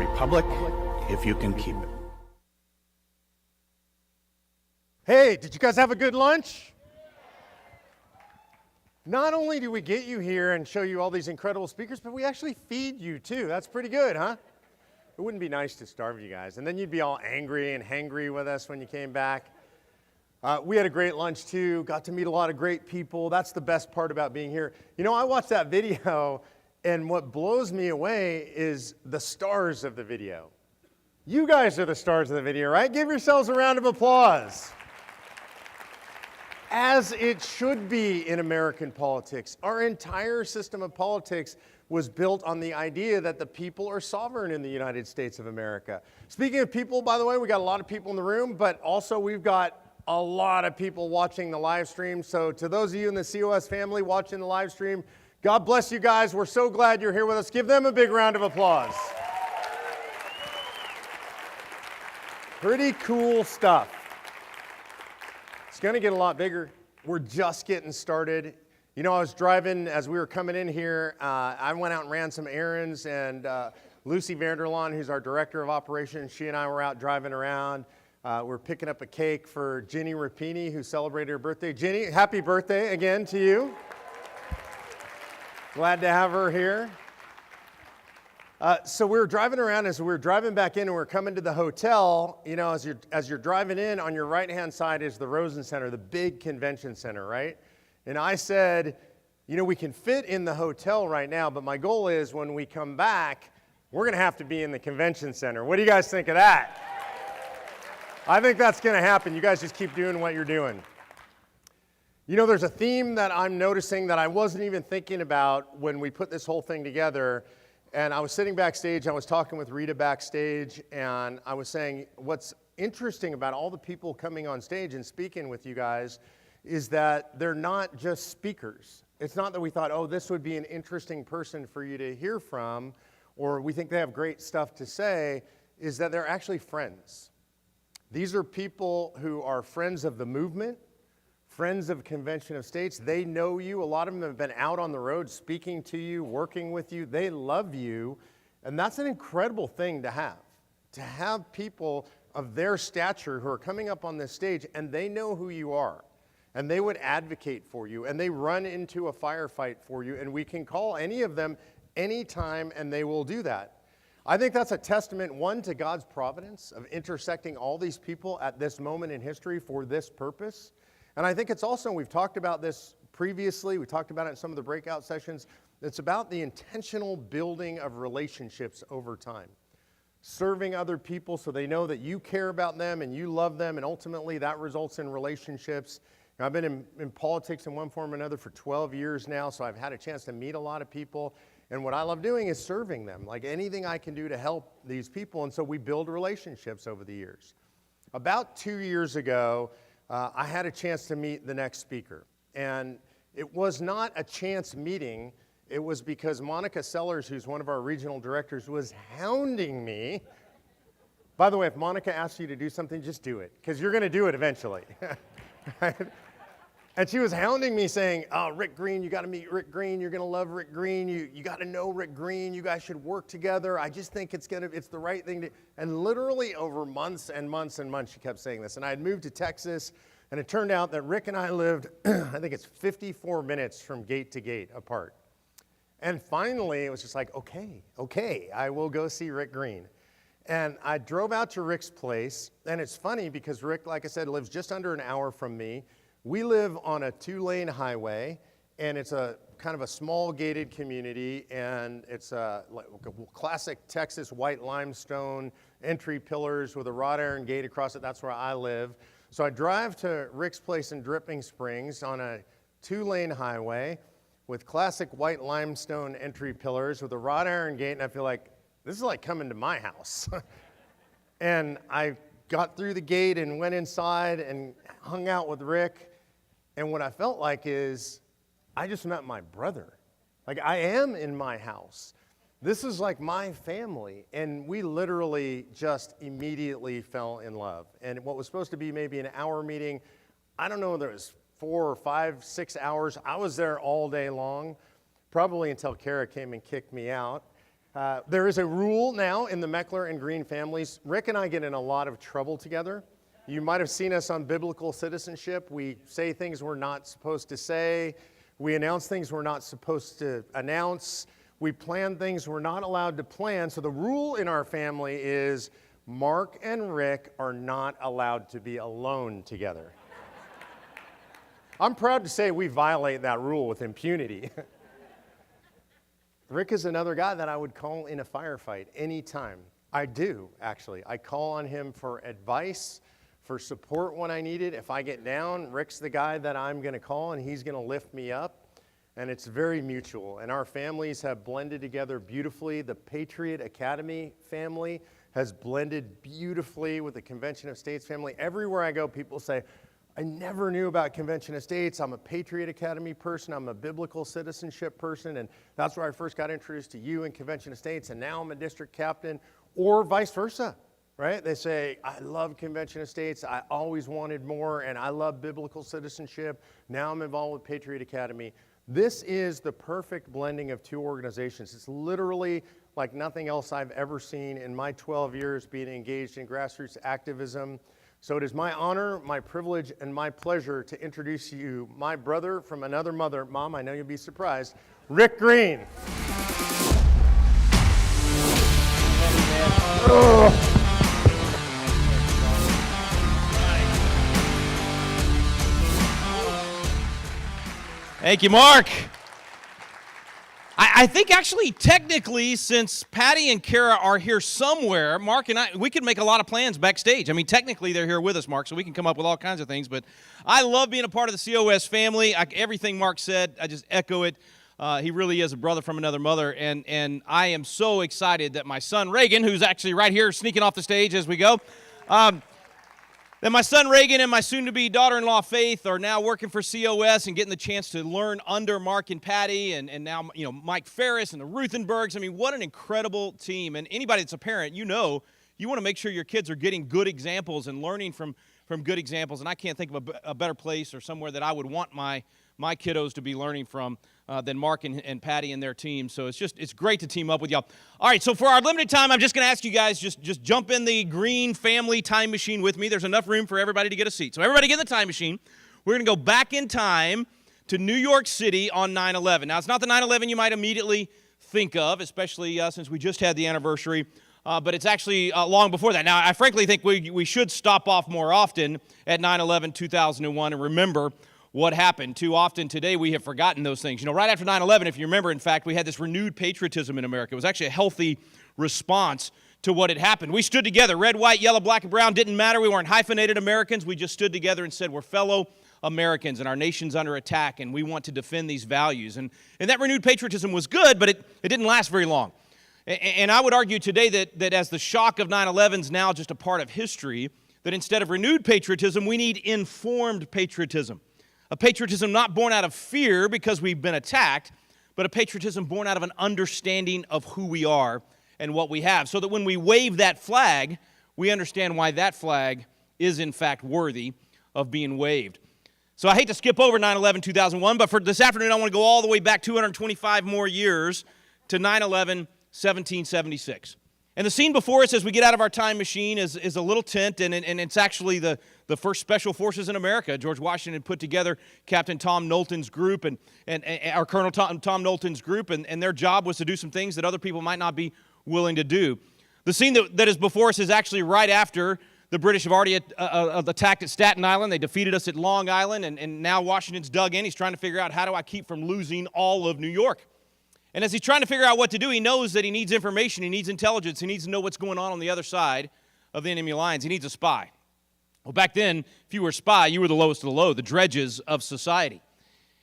republic if you can keep it. Hey, did you guys have a good lunch? Not only do we get you here and show you all these incredible speakers, but we actually feed you too. That's pretty good, huh? It wouldn't be nice to starve you guys. And then you'd be all angry and hangry with us when you came back. We had a great lunch too, got to meet a lot of great people. That's the best part about being here. You know, I watched that video, and what blows me away is the stars of the video. You guys are the stars of the video, right? Give yourselves a round of applause. As it should be in American politics. Our entire system of politics was built on the idea that the people are sovereign in the United States of America. Speaking of people, by the way, we got a lot of people in the room, but also we've got a lot of people watching the live stream. So to those of you in the COS family watching the live stream, God bless you guys. We're so glad you're here with us. Give them a big round of applause. Pretty cool stuff. It's going to get a lot bigger. We're just getting started. You know, I was driving as we were coming in here. I went out and ran some errands, and Lucy Vanderlaan, who's our director of operations, she and I were out driving around. We're picking up a cake for Ginny Rapini, who celebrated her birthday. Ginny, happy birthday again to you. Glad to have her here. So we were driving around. As we were driving back in and we were coming to the hotel, you know, as you're driving in, on your right-hand side is the Rosen Center, the big convention center, right? And I said, you know, we can fit in the hotel right now, but my goal is when we come back, we're going to have to be in the convention center. What do you guys think of that? I think that's going to happen. You guys just keep doing what you're doing. You know, there's a theme that I'm noticing that I wasn't even thinking about when we put this whole thing together. And I was sitting backstage, I was talking with Rita backstage, and I was saying what's interesting about all the people coming on stage and speaking with you guys is that they're not just speakers. It's not that we thought, oh, this would be an interesting person for you to hear from, or we think they have great stuff to say, is that they're actually friends. These are people who are friends of the movement, friends of Convention of States. They know you. A lot of them have been out on the road speaking to you, working with you. They love you. And that's an incredible thing to have people of their stature who are coming up on this stage and they know who you are. And they would advocate for you. And they run into a firefight for you. And we can call any of them anytime and they will do that. I think that's a testament, one, to God's providence of intersecting all these people at this moment in history for this purpose. And I think it's also, we've talked about this previously, we talked about it in some of the breakout sessions, it's about the intentional building of relationships over time. Serving other people so they know that you care about them and you love them, and ultimately that results in relationships. I've been in politics in one form or another for 12 years now, so I've had a chance to meet a lot of people. And what I love doing is serving them, like anything I can do to help these people. And so we build relationships over the years. About 2 years ago, I had a chance to meet the next speaker. And it was not a chance meeting. It was because Monica Sellers, who's one of our regional directors, was hounding me. By the way, if Monica asks you to do something, just do it, because you're going to do it eventually. Right? And she was hounding me saying, oh, Rick Green, you got to meet Rick Green. You're going to love Rick Green. You got to know Rick Green. You guys should work together. I just think it's the right thing to. And literally over months and months and months, she kept saying this. And I had moved to Texas, and it turned out that Rick and I lived, I think it's 54 minutes from gate to gate apart. And finally, it was just like, okay, I will go see Rick Green. And I drove out to Rick's place. And it's funny because Rick, like I said, lives just under an hour from me. We live on a 2-lane highway, and it's a kind of a small gated community, and it's a classic Texas white limestone entry pillars with a wrought iron gate across it. That's where I live. So I drive to Rick's place in Dripping Springs on a 2-lane highway with classic white limestone entry pillars with a wrought iron gate, and I feel like this is like coming to my house. And I got through the gate and went inside and hung out with Rick. And what I felt like is I just met my brother. Like I am in my house. This is like my family. And we literally just immediately fell in love. And what was supposed to be maybe an hour meeting, I don't know whether it was 4 or 5, 6 hours. I was there all day long, probably until Kara came and kicked me out. There is a rule now in the Meckler and Green families. Rick and I get in a lot of trouble together. You might have seen us on biblical citizenship. We say things we're not supposed to say. We announce things we're not supposed to announce. We plan things we're not allowed to plan. So the rule in our family is Mark and Rick are not allowed to be alone together. I'm proud to say we violate that rule with impunity. Rick is another guy that I would call in a firefight anytime. I do, actually. I call on him for advice, for support when I need it. If I get down, Rick's the guy that I'm going to call, and he's going to lift me up. And it's very mutual. And our families have blended together beautifully. The Patriot Academy family has blended beautifully with the Convention of States family. Everywhere I go, people say, I never knew about Convention of States. I'm a Patriot Academy person. I'm a biblical citizenship person. And that's where I first got introduced to you in Convention of States. And now I'm a district captain, or vice versa, right? They say, I love Convention of States. I always wanted more. And I love biblical citizenship. Now I'm involved with Patriot Academy. This is the perfect blending of two organizations. It's literally like nothing else I've ever seen in my 12 years being engaged in grassroots activism. So it is my honor, my privilege, and my pleasure to introduce you my brother from another mother. Mom, I know you'll be surprised, Rick Green. Thank you, Mark. I think actually, technically, since Patty and Kara are here somewhere, Mark and I, we could make a lot of plans backstage. I mean, technically, they're here with us, Mark, so we can come up with all kinds of things. But I love being a part of the COS family. Everything Mark said, I just echo it. He really is a brother from another mother. And I am so excited that my son, Reagan, who's actually right here sneaking off the stage as we go, that my son Reagan and my soon-to-be daughter-in-law Faith are now working for COS and getting the chance to learn under Mark and Patty, and now Mike Ferris and the Ruthenbergs. I mean, what an incredible team. And anybody that's a parent, you want to make sure your kids are getting good examples and learning from good examples. And I can't think of a better place or somewhere that I would want my kiddos to be learning from than Mark and Patty and their team. So it's great to team up with y'all. All right, so for our limited time, I'm just going to ask you guys, just jump in the Green family time machine with me. There's enough room for everybody to get a seat. So everybody get in the time machine. We're going to go back in time to New York City on 9/11. Now, it's not the 9/11 you might immediately think of, especially since we just had the anniversary, but it's actually long before that. Now, I frankly think we should stop off more often at 9/11/2001 and remember what happened. Too often today we have forgotten those things. Right after 9/11, if you remember, in fact, we had this renewed patriotism in America. It was actually a healthy response to what had happened. We stood together, red, white, yellow, black, and brown, didn't matter. We weren't hyphenated Americans. We just stood together and said we're fellow Americans and our nation's under attack and we want to defend these values. And that renewed patriotism was good, but it didn't last very long. And I would argue today that as the shock of 9/11 is now just a part of history, that instead of renewed patriotism, we need informed patriotism. A patriotism not born out of fear because we've been attacked, but a patriotism born out of an understanding of who we are and what we have, so that when we wave that flag, we understand why that flag is in fact worthy of being waved. So I hate to skip over 9/11/2001, but for this afternoon I want to go all the way back 225 more years to 9/11/1776. And the scene before us as we get out of our time machine is a little tent, and it's actually the first special forces in America. George Washington put together Captain Tom Knowlton's group and our Colonel Tom Knowlton's group, and their job was to do some things that other people might not be willing to do. The scene that is before us is actually right after the British have already attacked at Staten Island. They defeated us at Long Island, and now Washington's dug in. He's trying to figure out, how do I keep from losing all of New York? And as he's trying to figure out what to do, he knows that he needs information, he needs intelligence, he needs to know what's going on the other side of the enemy lines. He needs a spy. Well, back then, if you were a spy, you were the lowest of the low, the dredges of society.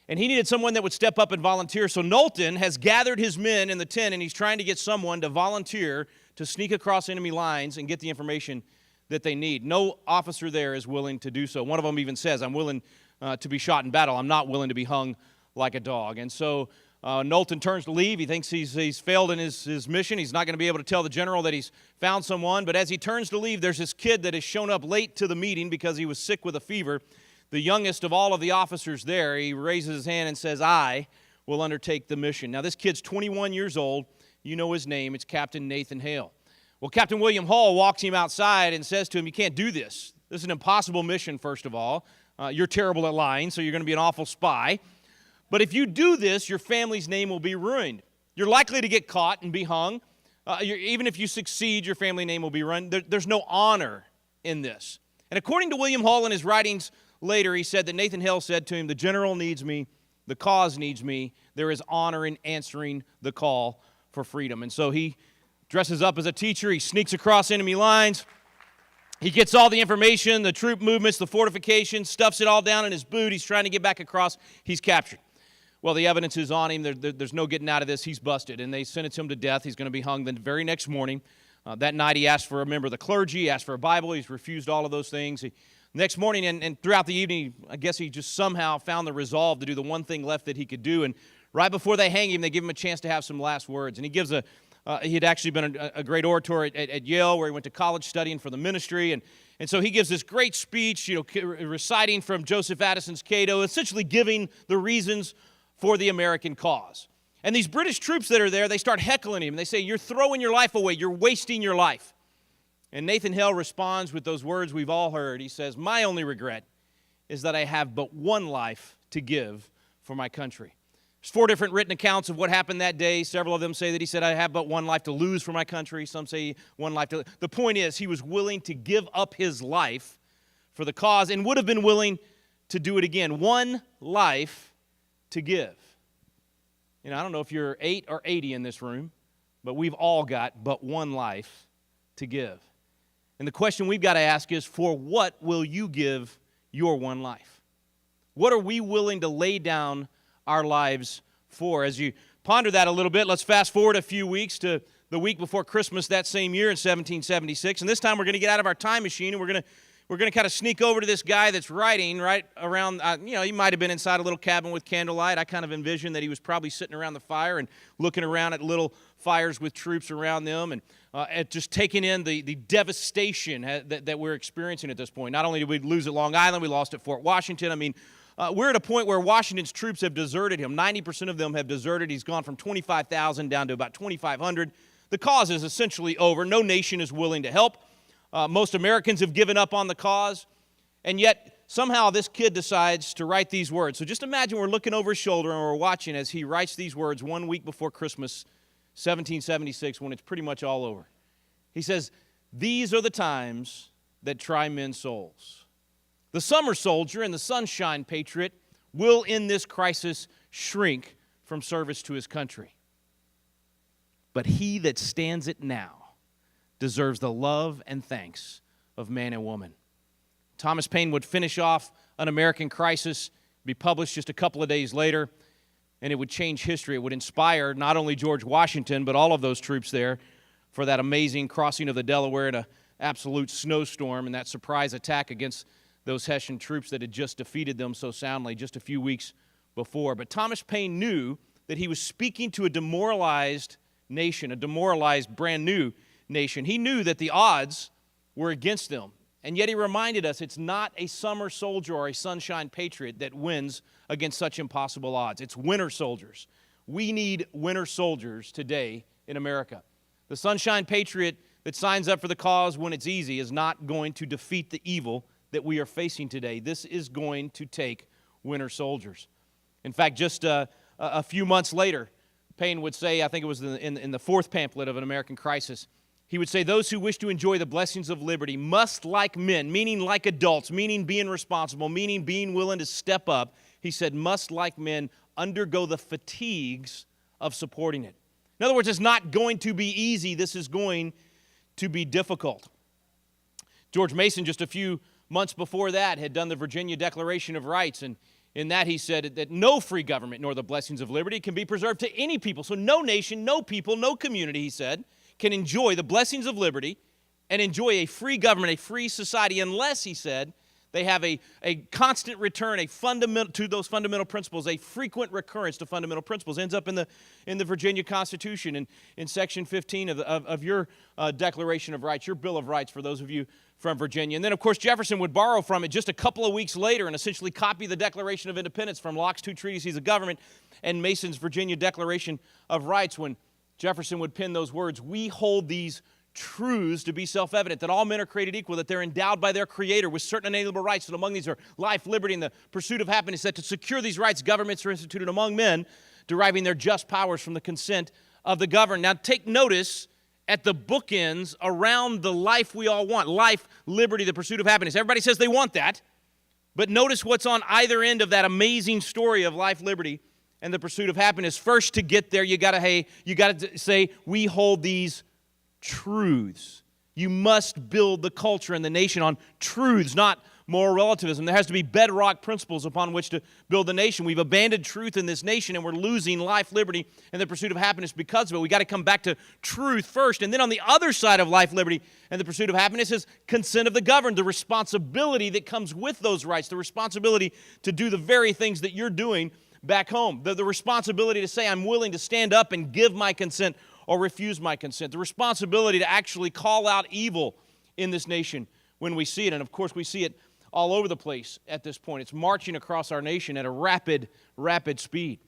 And he needed someone that would step up and volunteer. So Knowlton has gathered his men in the tent, and he's trying to get someone to volunteer to sneak across enemy lines and get the information that they need. No officer there is willing to do so. One of them even says, I'm willing to be shot in battle. I'm not willing to be hung like a dog. And so Knowlton turns to leave. He thinks he's failed in his mission. He's not going to be able to tell the general that he's found someone. But as he turns to leave, there's this kid that has shown up late to the meeting because he was sick with a fever. The youngest of all of the officers there, he raises his hand and says, I will undertake the mission. Now, this kid's 21 years old. You know his name. It's Captain Nathan Hale. Well, Captain William Hall walks him outside and says to him, you can't do this. This is an impossible mission, first of all. You're terrible at lying, so you're going to be an awful spy. But if you do this, your family's name will be ruined. You're likely to get caught and be hung. Even if you succeed, your family name will be ruined. There's no honor in this. And according to William Hall in his writings later, he said that Nathan Hale said to him, the general needs me, the cause needs me. There is honor in answering the call for freedom. And so he dresses up as a teacher. He sneaks across enemy lines. He gets all the information, the troop movements, the fortifications, stuffs it all down in his boot. He's trying to get back across. He's captured. Well, the evidence is on him. There's no getting out of this. He's busted, and they sentence him to death. He's going to be hung the very next morning. That night, he asked for a member of the clergy. He asked for a Bible. He's refused all of those things. Next morning and throughout the evening, I guess he just somehow found the resolve to do the one thing left that he could do. And right before they hang him, they give him a chance to have some last words. And he gives he had actually been a great orator at Yale, where he went to college studying for the ministry. And so he gives this great speech, reciting from Joseph Addison's Cato, essentially giving the reasons for the American cause. And these British troops that are there, they start heckling him. They say, you're throwing your life away. You're wasting your life. And Nathan Hale responds with those words we've all heard. He says, my only regret is that I have but one life to give for my country. There's 4 different written accounts of what happened that day. Several of them say that he said, I have but one life to lose for my country. Some say one life to... The point is, he was willing to give up his life for the cause and would have been willing to do it again. One life to give. I don't know if you're 8 or 80 in this room, but we've all got but one life to give. And the question we've got to ask is, for what will you give your one life? What are we willing to lay down our lives for? As you ponder that a little bit, let's fast forward a few weeks to the week before Christmas that same year in 1776. And this time we're going to get out of our time machine and we're going to kind of sneak over to this guy that's writing right around, he might have been inside a little cabin with candlelight. I kind of envision that he was probably sitting around the fire and looking around at little fires with troops around them and at just taking in the devastation that we're experiencing at this point. Not only did we lose at Long Island, we lost at Fort Washington. We're at a point where Washington's troops have deserted him. 90% of them have deserted. He's gone from 25,000 down to about 2,500. The cause is essentially over. No nation is willing to help. Most Americans have given up on the cause. And yet, somehow this kid decides to write these words. So just imagine we're looking over his shoulder and we're watching as he writes these words 1 week before Christmas, 1776, when it's pretty much all over. He says, these are the times that try men's souls. The summer soldier and the sunshine patriot will in this crisis shrink from service to his country. But he that stands it now deserves the love and thanks of man and woman. Thomas Paine would finish off An American Crisis, be published just a couple of days later, and it would change history. It would inspire not only George Washington, but all of those troops there for that amazing crossing of the Delaware in an absolute snowstorm and that surprise attack against those Hessian troops that had just defeated them so soundly just a few weeks before. But Thomas Paine knew that he was speaking to a demoralized nation, a demoralized brand new nation. He knew that the odds were against them. And yet he reminded us it's not a summer soldier or a sunshine patriot that wins against such impossible odds. It's winter soldiers. We need winter soldiers today in America. The sunshine patriot that signs up for the cause when it's easy is not going to defeat the evil that we are facing today. This is going to take winter soldiers. In fact, just a few months later, Paine would say, I think it was in the 4th pamphlet of An American Crisis, he would say, those who wish to enjoy the blessings of liberty must, like men, meaning like adults, meaning being responsible, meaning being willing to step up, he said, must, like men, undergo the fatigues of supporting it. In other words, it's not going to be easy. This is going to be difficult. George Mason, just a few months before that, had done the Virginia Declaration of Rights, and in that he said that no free government nor the blessings of liberty can be preserved to any people. So no nation, no people, no community, he said, can enjoy the blessings of liberty and enjoy a free government, a free society, unless, he said, they have a constant return, to those fundamental principles, a frequent recurrence to fundamental principles. Ends up in the Virginia Constitution in Section 15 of your Declaration of Rights, your Bill of Rights for those of you from Virginia. And then, of course, Jefferson would borrow from it just a couple of weeks later and essentially copy the Declaration of Independence from Locke's 2 Treatises of Government and Mason's Virginia Declaration of Rights when Jefferson would pen those words, "We hold these truths to be self-evident, that all men are created equal, that they're endowed by their Creator with certain inalienable rights, that among these are life, liberty, and the pursuit of happiness, that to secure these rights, governments are instituted among men, deriving their just powers from the consent of the governed." Now take notice at the bookends around the life we all want. Life, liberty, the pursuit of happiness. Everybody says they want that, but notice what's on either end of that amazing story of life, liberty, and the pursuit of happiness. First, to get there, you got to say, we hold these truths. You must build the culture and the nation on truths, not moral relativism. There has to be bedrock principles upon which to build the nation. We've abandoned truth in this nation, and we're losing life, liberty, and the pursuit of happiness because of it. We got to come back to truth first. And then on the other side of life, liberty, and the pursuit of happiness is consent of the governed, the responsibility that comes with those rights, the responsibility to do the very things that you're doing back home, the responsibility to say, I'm willing to stand up and give my consent or refuse my consent, the responsibility to actually call out evil in this nation when we see it. And of course, we see it all over the place at this point. It's marching across our nation at a rapid speed.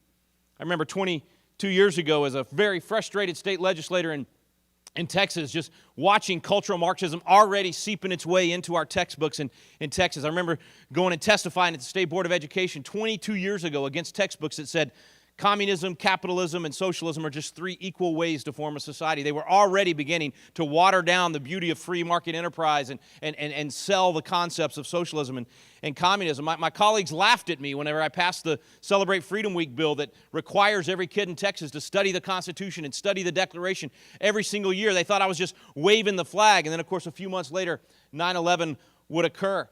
I remember 22 years ago as a very frustrated state legislator in Texas, just watching cultural Marxism already seeping its way into our textbooks in Texas. I remember going and testifying at the State Board of Education 22 years ago against textbooks that said communism, capitalism, and socialism are just three equal ways to form a society. They were already beginning to water down the beauty of free market enterprise and sell the concepts of socialism and communism. My colleagues laughed at me whenever I passed the Celebrate Freedom Week bill that requires every kid in Texas to study the Constitution and study the Declaration every single year. They thought I was just waving the flag. And then, of course, a few months later, 9/11 would occur.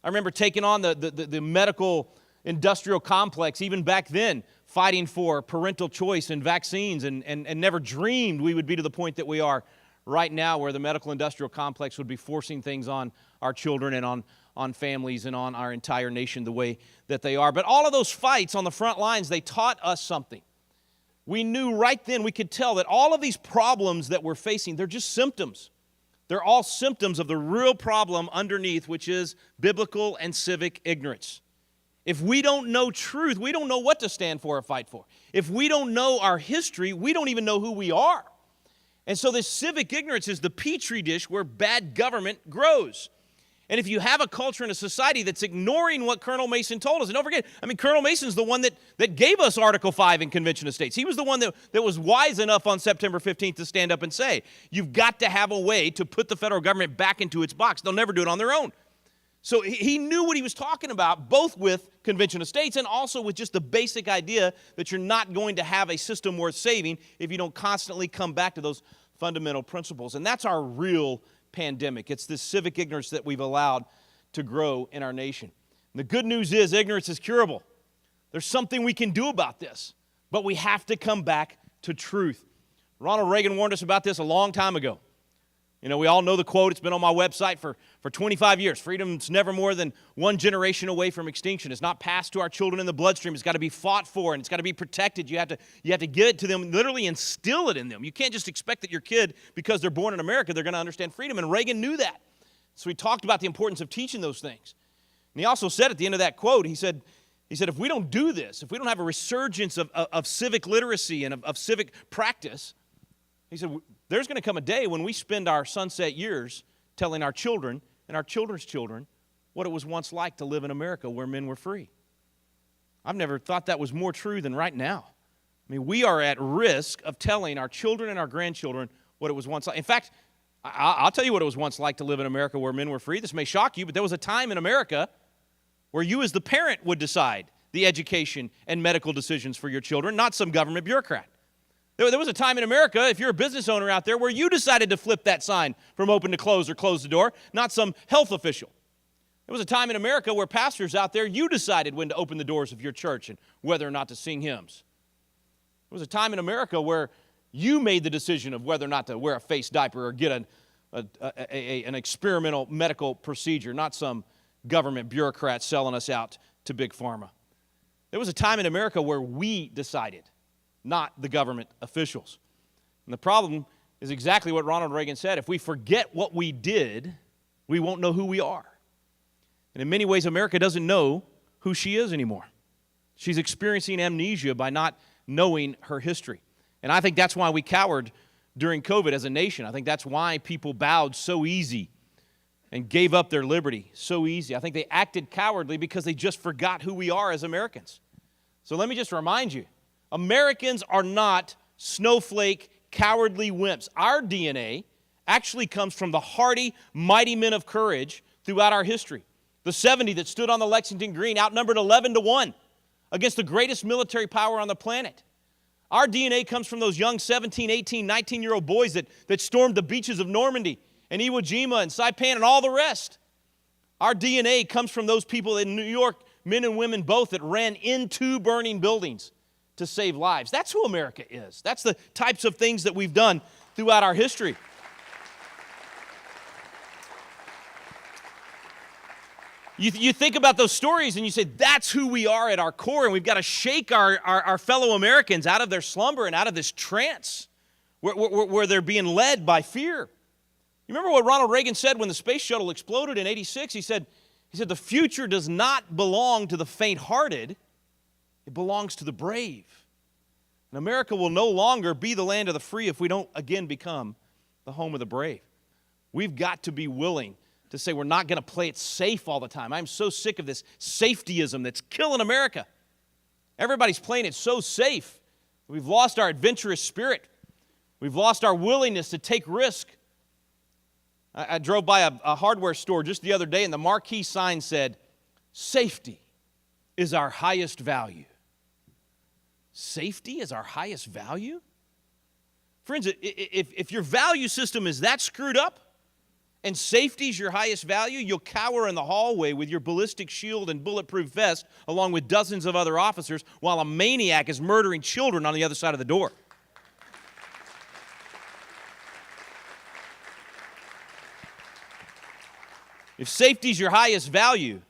I remember taking on the medical industrial complex, even back then, fighting for parental choice and vaccines, and never dreamed we would be to the point that we are right now, where the medical industrial complex would be forcing things on our children and on families and on our entire nation the way that they are. But all of those fights on the front lines, they taught us something. We knew right then, we could tell that all of these problems that we're facing, they're just symptoms. They're all symptoms of the real problem underneath, which is biblical and civic ignorance. If we don't know truth, we don't know what to stand for or fight for. If we don't know our history, we don't even know who we are. And so this civic ignorance is the petri dish where bad government grows. And if you have a culture and a society that's ignoring what Colonel Mason told us, and don't forget, Colonel Mason's the one that gave us Article 5 in Convention of States. He was the one that was wise enough on September 15th to stand up and say, you've got to have a way to put the federal government back into its box. They'll never do it on their own. So he knew what he was talking about, both with Convention of States and also with just the basic idea that you're not going to have a system worth saving if you don't constantly come back to those fundamental principles. And that's our real pandemic. It's this civic ignorance that we've allowed to grow in our nation. And the good news is ignorance is curable. There's something we can do about this, but we have to come back to truth. Ronald Reagan warned us about this a long time ago. You know, we all know the quote. It's been on my website for 25 years. Freedom's never more than one generation away from extinction. It's not passed to our children in the bloodstream. It's got to be fought for, and it's got to be protected. You have to give it to them, literally instill it in them. You can't just expect that your kid, because they're born in America, they're going to understand freedom. And Reagan knew that. So he talked about the importance of teaching those things. And he also said at the end of that quote, he said, if we don't do this, if we don't have a resurgence of civic literacy and of civic practice, he said, there's going to come a day when we spend our sunset years telling our children and our children's children what it was once like to live in America where men were free. I've never thought that was more true than right now. We are at risk of telling our children and our grandchildren what it was once like. In fact, I'll tell you what it was once like to live in America where men were free. This may shock you, but there was a time in America where you as the parent would decide the education and medical decisions for your children, not some government bureaucrat. There was a time in America, if you're a business owner out there, where you decided to flip that sign from open to close or close the door, not some health official. There was a time in America where pastors out there, you decided when to open the doors of your church and whether or not to sing hymns. There was a time in America where you made the decision of whether or not to wear a face diaper or get an experimental medical procedure, not some government bureaucrat selling us out to Big Pharma. There was a time in America where we decided, not the government officials. And the problem is exactly what Ronald Reagan said. If we forget what we did, we won't know who we are. And in many ways, America doesn't know who she is anymore. She's experiencing amnesia by not knowing her history. And I think that's why we cowered during COVID as a nation. I think that's why people bowed so easy and gave up their liberty so easy. I think they acted cowardly because they just forgot who we are as Americans. So let me just remind you, Americans are not snowflake, cowardly wimps. Our DNA actually comes from the hardy, mighty men of courage throughout our history. The 70 that stood on the Lexington Green outnumbered 11-1 against the greatest military power on the planet. Our DNA comes from those young 17, 18, 19-year-old boys that stormed the beaches of Normandy and Iwo Jima and Saipan and all the rest. Our DNA comes from those people in New York, men and women both, that ran into burning buildings to save lives. That's who America is. That's the types of things that we've done throughout our history. You think about those stories and you say, that's who we are at our core, and we've got to shake our fellow Americans out of their slumber and out of this trance where they're being led by fear. You remember what Ronald Reagan said when the space shuttle exploded in '86? He said, the future does not belong to the faint-hearted, it belongs to the brave. And America will no longer be the land of the free if we don't again become the home of the brave. We've got to be willing to say we're not going to play it safe all the time. I'm so sick of this safetyism that's killing America. Everybody's playing it so safe. We've lost our adventurous spirit. We've lost our willingness to take risk. I drove by a hardware store just the other day, and the marquee sign said, "Safety is our highest value." Safety is our highest value? Friends, if your value system is that screwed up, and safety's your highest value, you'll cower in the hallway with your ballistic shield and bulletproof vest along with dozens of other officers while a maniac is murdering children on the other side of the door. If safety's your highest value,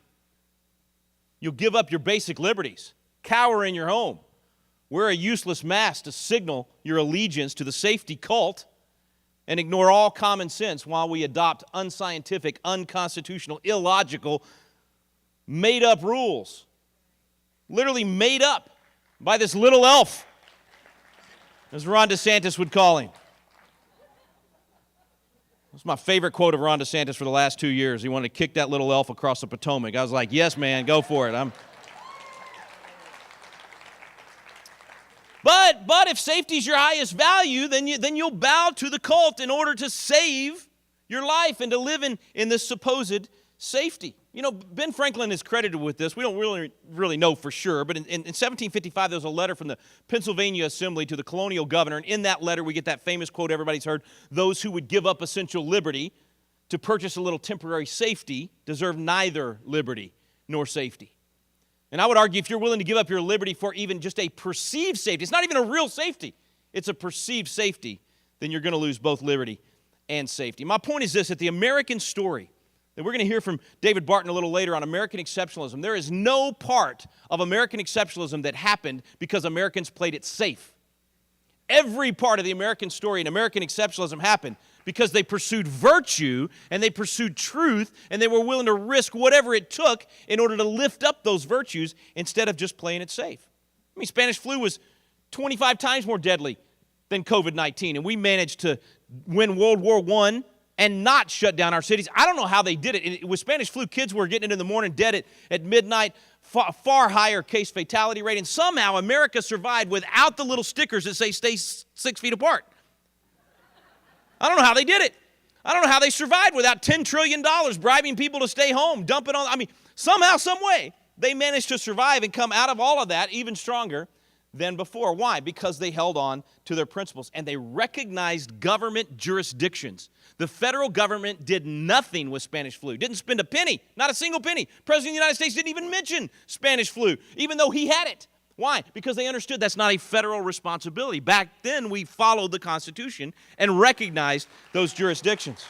you'll give up your basic liberties, cower in your home, wear a useless mask to signal your allegiance to the safety cult, and ignore all common sense while we adopt unscientific, unconstitutional, illogical, made-up rules. Literally made up by this little elf, as Ron DeSantis would call him. That's my favorite quote of Ron DeSantis for the last 2 years. He wanted to kick that little elf across the Potomac. I was like, yes, man, go for it. But if safety's your highest value, then you'll bow to the cult in order to save your life and to live in this supposed safety. You know, Ben Franklin is credited with this. We don't really know for sure, but in 1755, there was a letter from the Pennsylvania Assembly to the colonial governor, and in that letter we get that famous quote everybody's heard, "Those who would give up essential liberty to purchase a little temporary safety deserve neither liberty nor safety." And I would argue if you're willing to give up your liberty for even just a perceived safety, it's not even a real safety, it's a perceived safety, then you're going to lose both liberty and safety. My point is this, that the American story, that we're going to hear from David Barton a little later on American exceptionalism, there is no part of American exceptionalism that happened because Americans played it safe. Every part of the American story and American exceptionalism happened because they pursued virtue and they pursued truth and they were willing to risk whatever it took in order to lift up those virtues instead of just playing it safe. I mean, Spanish flu was 25 times more deadly than COVID-19, and we managed to win World War I and not shut down our cities. I don't know how they did it. With Spanish flu, kids were getting it in the morning dead at midnight, far higher case fatality rate, and somehow America survived without the little stickers that say stay 6 feet apart. I don't know how they did it. I don't know how they survived without $10 trillion bribing people to stay home, dumping on, somehow, some way, they managed to survive and come out of all of that even stronger than before. Why? Because they held on to their principles and they recognized government jurisdictions. The federal government did nothing with Spanish flu, didn't spend a penny, not a single penny. President of the United States didn't even mention Spanish flu, even though he had it. Why? Because they understood that's not a federal responsibility. Back then, we followed the Constitution and recognized those jurisdictions.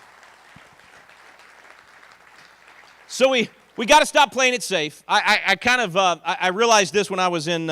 So we got to stop playing it safe. I realized this when I was in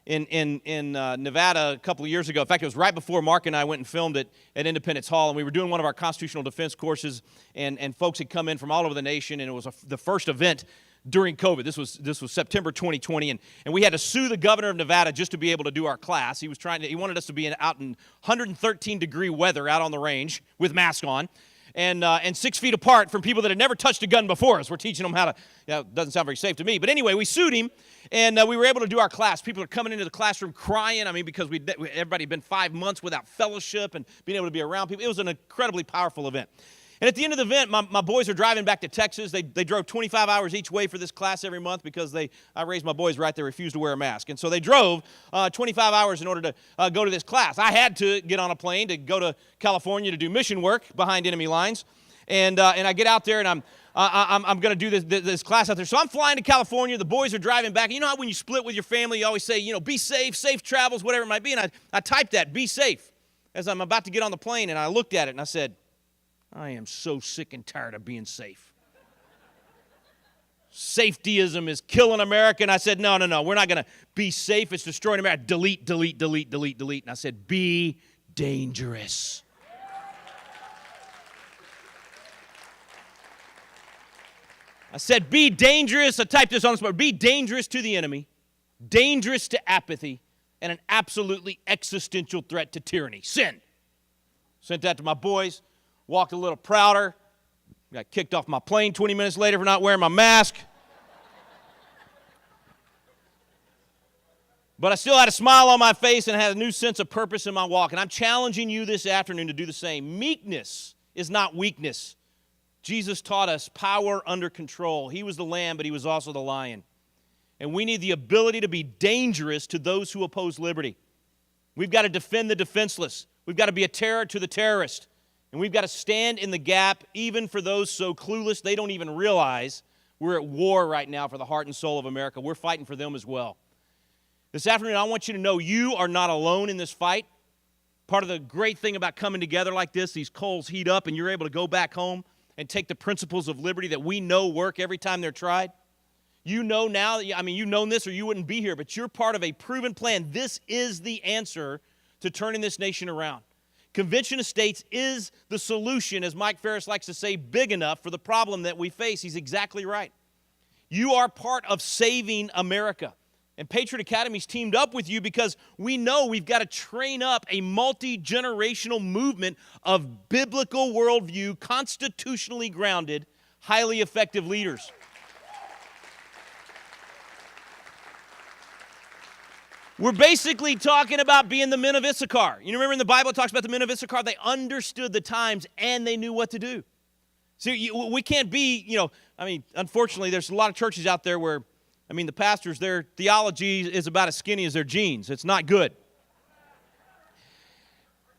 Nevada a couple of years ago. In fact, it was right before Mark and I went and filmed it at Independence Hall, and we were doing one of our constitutional defense courses, and folks had come in from all over the nation, and it was the first event during COVID. This was September 2020, and we had to sue the governor of Nevada just to be able to do our class. He wanted us to be out in 113-degree weather out on the range with masks on, and 6 feet apart from people that had never touched a gun before us. We're teaching them how to, doesn't sound very safe to me. But anyway, we sued him, and we were able to do our class. People are coming into the classroom crying, because everybody had been 5 months without fellowship and being able to be around people. It was an incredibly powerful event. And at the end of the event, my boys are driving back to Texas. They drove 25 hours each way for this class every month because I raised my boys right. They refused to wear a mask. And so they drove 25 hours in order to go to this class. I had to get on a plane to go to California to do mission work behind enemy lines. And I get out there, and I'm going to do this class out there. So I'm flying to California. The boys are driving back. You know how when you split with your family, you always say, be safe, safe travels, whatever it might be. And I typed that, be safe, as I'm about to get on the plane. And I looked at it, and I said, I am so sick and tired of being safe. Safetyism is killing America. And I said, no, we're not going to be safe. It's destroying America. Delete, delete, delete, delete, delete. And I said, be dangerous. I said, be dangerous. I typed this on the spot. Be dangerous to the enemy, dangerous to apathy, and an absolutely existential threat to tyranny. Sin. Sent that to my boys. Walked a little prouder. Got kicked off my plane 20 minutes later for not wearing my mask. But I still had a smile on my face and had a new sense of purpose in my walk. And I'm challenging you this afternoon to do the same. Meekness is not weakness. Jesus taught us power under control. He was the lamb, but he was also the lion. And we need the ability to be dangerous to those who oppose liberty. We've got to defend the defenseless. We've got to be a terror to the terrorist. And we've got to stand in the gap even for those so clueless they don't even realize we're at war right now for the heart and soul of America. We're fighting for them as well. This afternoon, I want you to know you are not alone in this fight. Part of the great thing about coming together like this, these coals heat up and you're able to go back home and take the principles of liberty that we know work every time they're tried. You know now, you've known this or you wouldn't be here, but you're part of a proven plan. This is the answer to turning this nation around. Convention of States is the solution, as Mike Ferris likes to say, big enough for the problem that we face. He's exactly right. You are part of saving America. And Patriot Academy's teamed up with you because we know we've got to train up a multi-generational movement of biblical worldview, constitutionally grounded, highly effective leaders. We're basically talking about being the men of Issachar. You remember in the Bible it talks about the men of Issachar? They understood the times and they knew what to do. See, we can't be, unfortunately, there's a lot of churches out there where, the pastors, their theology is about as skinny as their jeans. It's not good.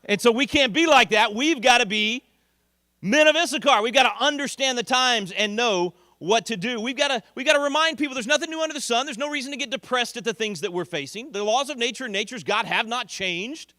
And so we can't be like that. We've got to be men of Issachar. We've got to understand the times and know what to do. We've got to remind people there's nothing new under the sun. There's no reason to get depressed at the things that we're facing. The laws of nature and nature's God have not changed.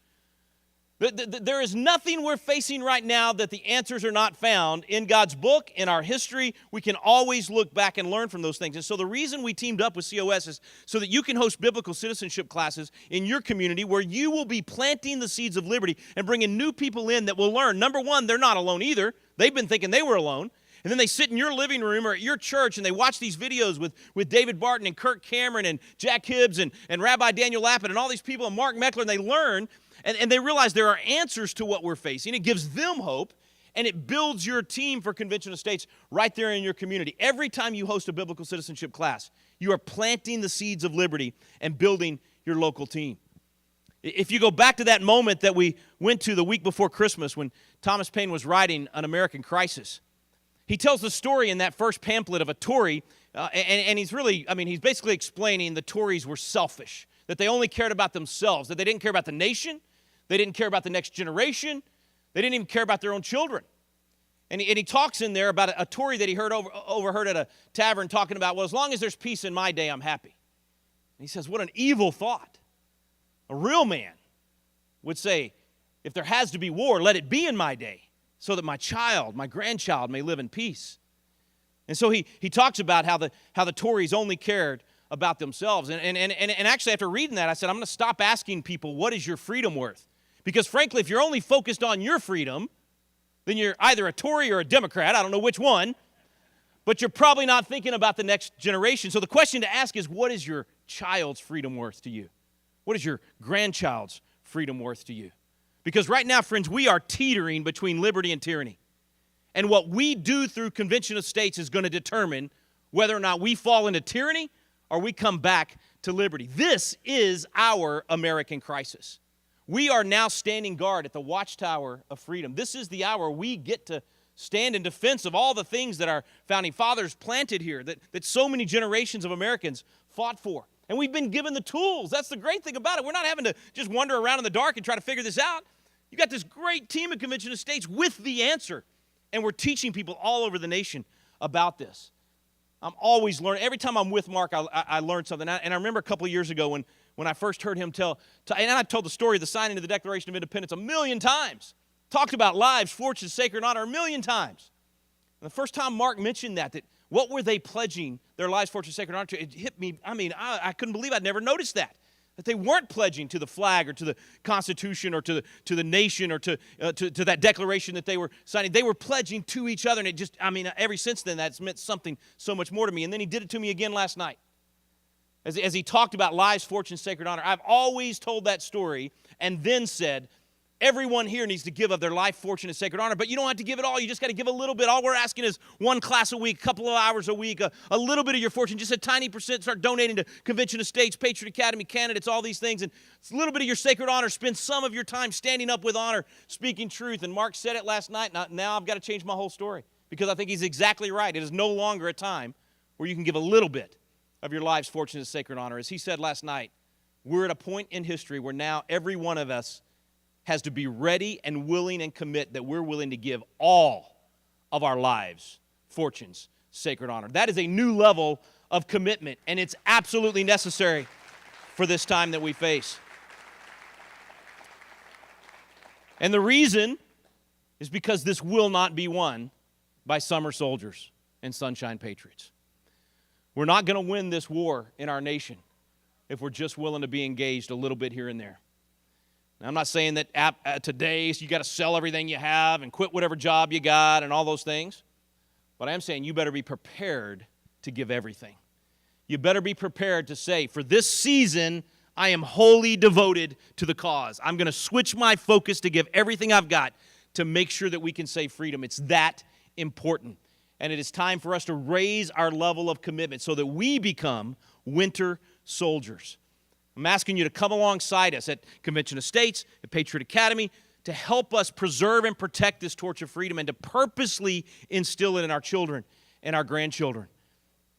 There is nothing we're facing right now that the answers are not found in God's book, in our history. We can always look back and learn from those things. And so the reason we teamed up with COS is so that you can host biblical citizenship classes in your community where you will be planting the seeds of liberty and bringing new people in that will learn. Number one, they're not alone either. They've been thinking they were alone. And then they sit in your living room or at your church and they watch these videos with David Barton and Kirk Cameron and Jack Hibbs and Rabbi Daniel Lapid and all these people and Mark Meckler, and they learn and they realize there are answers to what we're facing. It gives them hope, and it builds your team for Convention of States right there in your community. Every time you host a biblical citizenship class, you are planting the seeds of liberty and building your local team. If you go back to that moment that we went to the week before Christmas when Thomas Paine was writing An American Crisis, he tells the story in that first pamphlet of a Tory, and he's really, he's basically explaining the Tories were selfish, that they only cared about themselves, that they didn't care about the nation, they didn't care about the next generation, they didn't even care about their own children. And he talks in there about a Tory that he overheard at a tavern talking about, well, as long as there's peace in my day, I'm happy. And he says, what an evil thought. A real man would say, if there has to be war, let it be in my day, so that my child, my grandchild may live in peace. And so he talks about how the Tories only cared about themselves. And actually after reading that, I said, I'm going to stop asking people, what is your freedom worth? Because frankly, if you're only focused on your freedom, then you're either a Tory or a Democrat. I don't know which one. but you're probably not thinking about the next generation. So the question to ask is, what is your child's freedom worth to you? What is your grandchild's freedom worth to you? Because right now, friends, we are teetering between liberty and tyranny. And what we do through Convention of States is going to determine whether or not we fall into tyranny or we come back to liberty. This is our American crisis. We are now standing guard at the watchtower of freedom. This is the hour we get to stand in defense of all the things that our founding fathers planted here, that so many generations of Americans fought for. And we've been given the tools. That's the great thing about it. We're not having to just wander around in the dark and try to figure this out. You got this great team at Convention of States with the answer. And we're teaching people all over the nation about this. I'm always learning. Every time I'm with Mark, I learn something. And I remember a couple of years ago when I first heard him and I've told the story of the signing of the Declaration of Independence a million times. Talked about lives, fortunes, sacred honor a million times. And the first time Mark mentioned that what were they pledging their lives, fortunes, sacred honor to, it hit me. I mean, I couldn't believe I'd never noticed that they weren't pledging to the flag or to the Constitution or to the nation or to that declaration that they were signing. They were pledging to each other, and it just, I mean, ever since then, that's meant something so much more to me. And then he did it to me again last night. As he talked about lives, fortune, sacred honor, I've always told that story and then said, everyone here needs to give of their life, fortune, and sacred honor, but you don't have to give it all. You just got to give a little bit. All we're asking is one class a week, a couple of hours a week, a little bit of your fortune, just a tiny percent. Start donating to Convention of States, Patriot Academy candidates, all these things, and it's a little bit of your sacred honor. Spend some of your time standing up with honor, speaking truth. And Mark said it last night. Now I've got to change my whole story because I think he's exactly right. It is no longer a time where you can give a little bit of your life's fortune and sacred honor. As he said last night, we're at a point in history where now every one of us has to be ready and willing and commit that we're willing to give all of our lives, fortunes, sacred honor. That is a new level of commitment, and it's absolutely necessary for this time that we face. And the reason is because this will not be won by summer soldiers and sunshine patriots. We're not going to win this war in our nation if we're just willing to be engaged a little bit here and there. Now, I'm not saying that today you got to sell everything you have and quit whatever job you got and all those things, but I am saying you better be prepared to give everything. You better be prepared to say, for this season, I am wholly devoted to the cause. I'm going to switch my focus to give everything I've got to make sure that we can save freedom. It's that important. And it is time for us to raise our level of commitment so that we become winter soldiers. I'm asking you to come alongside us at Convention of States, at Patriot Academy, to help us preserve and protect this torch of freedom and to purposely instill it in our children and our grandchildren.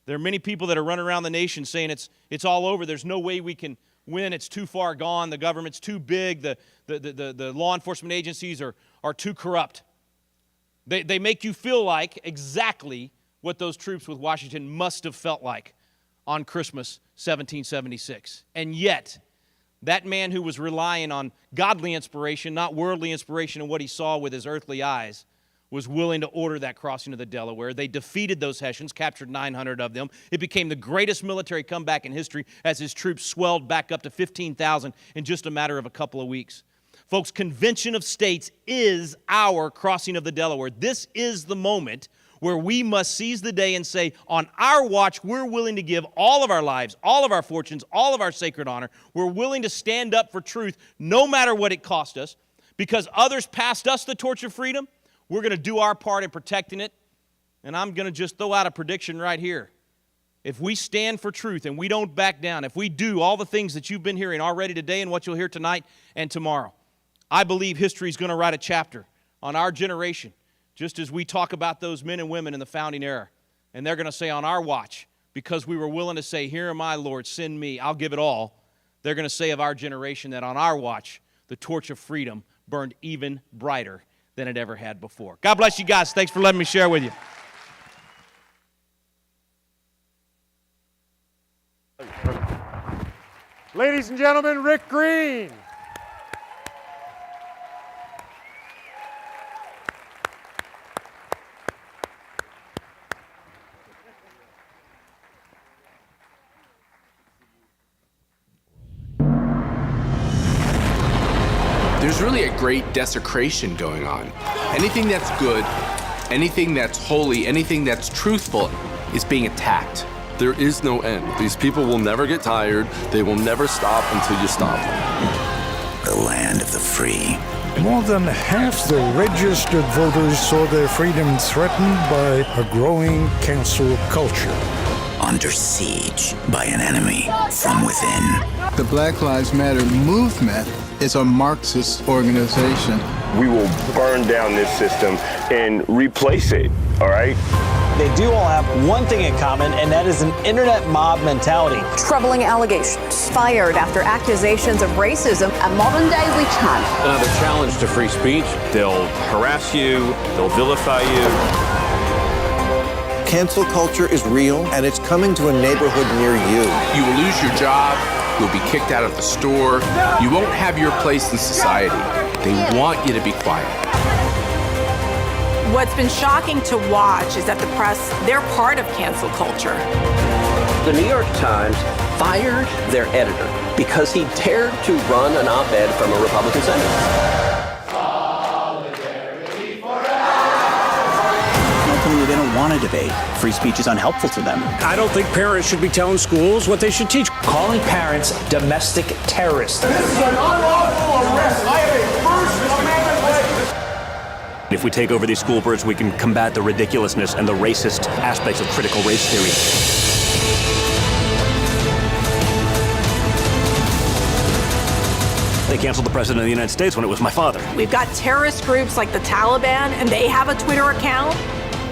There are many people that are running around the nation saying it's all over. There's no way we can win. It's too far gone. The government's too big. The law enforcement agencies are too corrupt. They make you feel like exactly what those troops with Washington must have felt like on Christmas 1776. And yet, that man who was relying on godly inspiration, not worldly inspiration in what he saw with his earthly eyes, was willing to order that crossing of the Delaware. They defeated those Hessians, captured 900 of them. It became the greatest military comeback in history as his troops swelled back up to 15,000 in just a matter of a couple of weeks. Folks, Convention of States is our crossing of the Delaware. This is the moment where we must seize the day and say, on our watch, we're willing to give all of our lives, all of our fortunes, all of our sacred honor. We're willing to stand up for truth no matter what it cost us. Because others passed us the torch of freedom, we're going to do our part in protecting it. And I'm going to just throw out a prediction right here. If we stand for truth and we don't back down, if we do all the things that you've been hearing already today and what you'll hear tonight and tomorrow, I believe history is going to write a chapter on our generation, just as we talk about those men and women in the founding era. And they're going to say on our watch, because we were willing to say, here am I, Lord, send me, I'll give it all. They're going to say of our generation that on our watch, the torch of freedom burned even brighter than it ever had before. God bless you guys. Thanks for letting me share with you. Ladies and gentlemen, Rick Green. There's really a great desecration going on. Anything that's good Anything that's holy, anything that's truthful is being attacked. There is no end. These people will never get tired. They will never stop until you stop. The land of the free. More than half the registered voters saw their freedom threatened by a growing cancel culture. Under siege by an enemy from within. The Black Lives Matter movement is a Marxist organization. We will burn down this system and replace it, all right? They do all have one thing in common, and that is an internet mob mentality. Troubling allegations. Fired after accusations of racism. A modern-day witch hunt. Another challenge to free speech. They'll harass you. They'll vilify you. Cancel culture is real, and it's coming to a neighborhood near you. You will lose your job. You'll be kicked out of the store. You won't have your place in society. They want you to be quiet. What's been shocking to watch is that the press, they're part of cancel culture. The New York Times fired their editor because he dared to run an op-ed from a Republican senator. Ultimately, they don't want to debate. Free speech is unhelpful to them. I don't think parents should be telling schools what they should teach. Calling parents domestic terrorists. This is an unlawful arrest. I have a First Amendment right. If we take over these school boards, we can combat the ridiculousness and the racist aspects of critical race theory. They canceled the President of the United States when it was my father. We've got terrorist groups like the Taliban, and they have a Twitter account,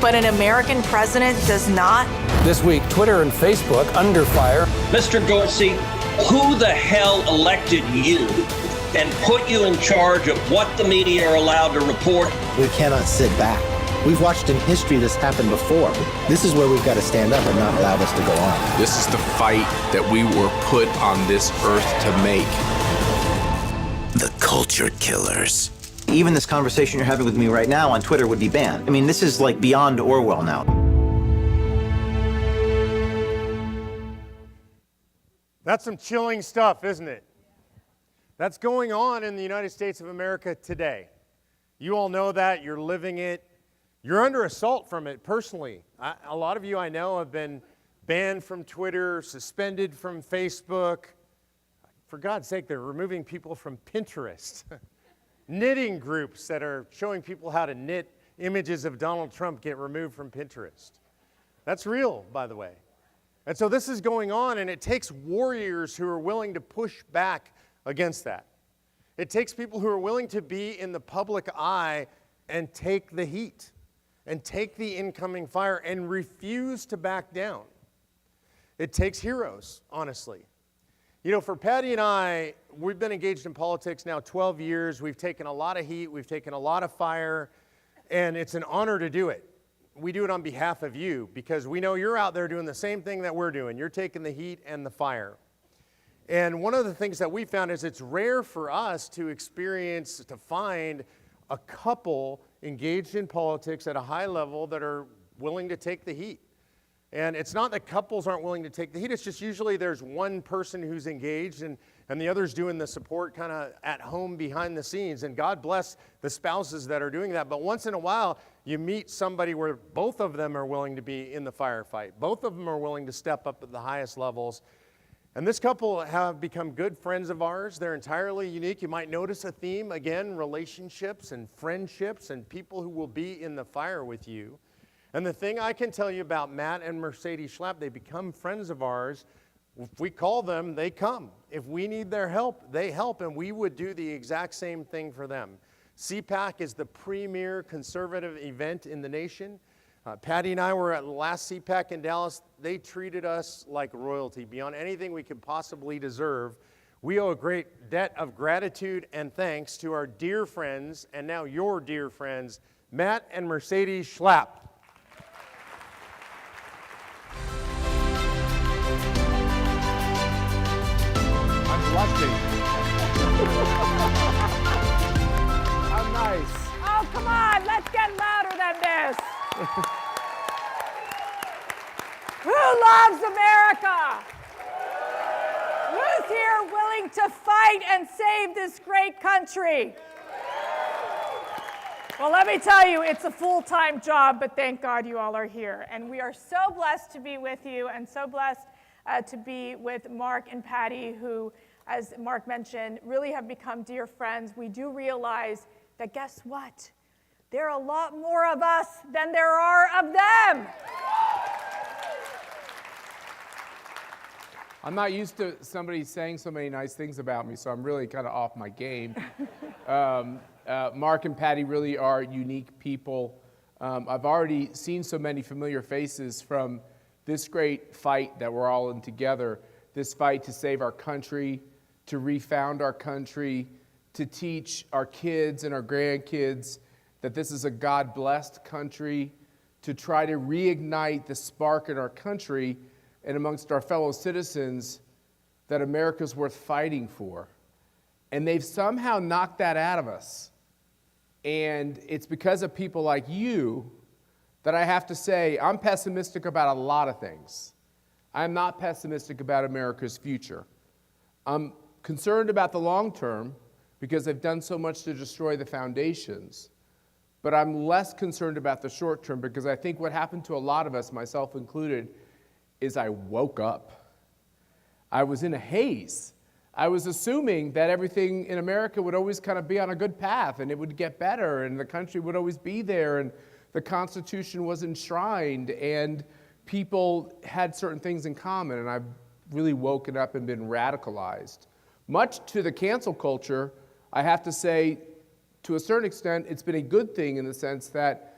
but an American president does not. This week, Twitter and Facebook under fire. Mr. Dorsey, who the hell elected you and put you in charge of what the media are allowed to report? We cannot sit back. We've watched in history this happen before. This is where we've got to stand up and not allow this to go on. This is the fight that we were put on this earth to make. The culture killers. Even this conversation you're having with me right now on Twitter would be banned. I mean, this is like beyond Orwell now. That's some chilling stuff, isn't it? That's going on in the United States of America today. You all know that. You're living it. You're under assault from it personally. A lot of you I know have been banned from Twitter, suspended from Facebook. For God's sake, they're removing people from Pinterest. Knitting groups that are showing people how to knit images of Donald Trump get removed from Pinterest. That's real, by the way. And so this is going on, and it takes warriors who are willing to push back against that. It takes people who are willing to be in the public eye and take the heat and take the incoming fire and refuse to back down. It takes heroes, honestly. You know, for Patty and I, we've been engaged in politics now 12 years. We've taken a lot of heat. We've taken a lot of fire. And it's an honor to do it. We do it on behalf of you because we know you're out there doing the same thing that we're doing. You're taking the heat and the fire. And one of the things that we found is it's rare for us to find a couple engaged in politics at a high level that are willing to take the heat. And it's not that couples aren't willing to take the heat, it's just usually there's one person who's engaged and the other's doing the support kind of at home behind the scenes. And God bless the spouses that are doing that. But once in a while, you meet somebody where both of them are willing to be in the firefight. Both of them are willing to step up at the highest levels. And this couple have become good friends of ours. They're entirely unique. You might notice a theme, again, relationships and friendships and people who will be in the fire with you. And the thing I can tell you about Matt and Mercedes Schlapp, they become friends of ours. If we call them, they come. If we need their help, they help, and we would do the exact same thing for them. CPAC is the premier conservative event in the nation. Patty and I were at the last CPAC in Dallas. They treated us like royalty, beyond anything we could possibly deserve. We owe a great debt of gratitude and thanks to our dear friends, and now your dear friends, Matt and Mercedes Schlapp. I'm blushing. How nice. Oh, come on, let's get louder than this. Who loves America? Who's here willing to fight and save this great country? Well, let me tell you, it's a full-time job, but thank God you all are here. And we are so blessed to be with you and so blessed to be with Mark and Patty, who, as Mark mentioned, really have become dear friends. We do realize that, guess what? There are a lot more of us than there are of them. I'm not used to somebody saying so many nice things about me, so I'm really kind of off my game. Mark and Patty really are unique people. I've already seen so many familiar faces from this great fight that we're all in together, this fight to save our country, to refound our country, to teach our kids and our grandkids that this is a God-blessed country, to try to reignite the spark in our country and amongst our fellow citizens that America's worth fighting for. And they've somehow knocked that out of us. And it's because of people like you that I have to say I'm pessimistic about a lot of things. I'm not pessimistic about America's future. I'm concerned about the long term because they've done so much to destroy the foundations. But I'm less concerned about the short term because I think what happened to a lot of us, myself included, is I woke up. I was in a haze. I was assuming that everything in America would always kind of be on a good path and it would get better and the country would always be there and the Constitution was enshrined and people had certain things in common, and I've really woken up and been radicalized. Much to the cancel culture, I have to say, to a certain extent, it's been a good thing in the sense that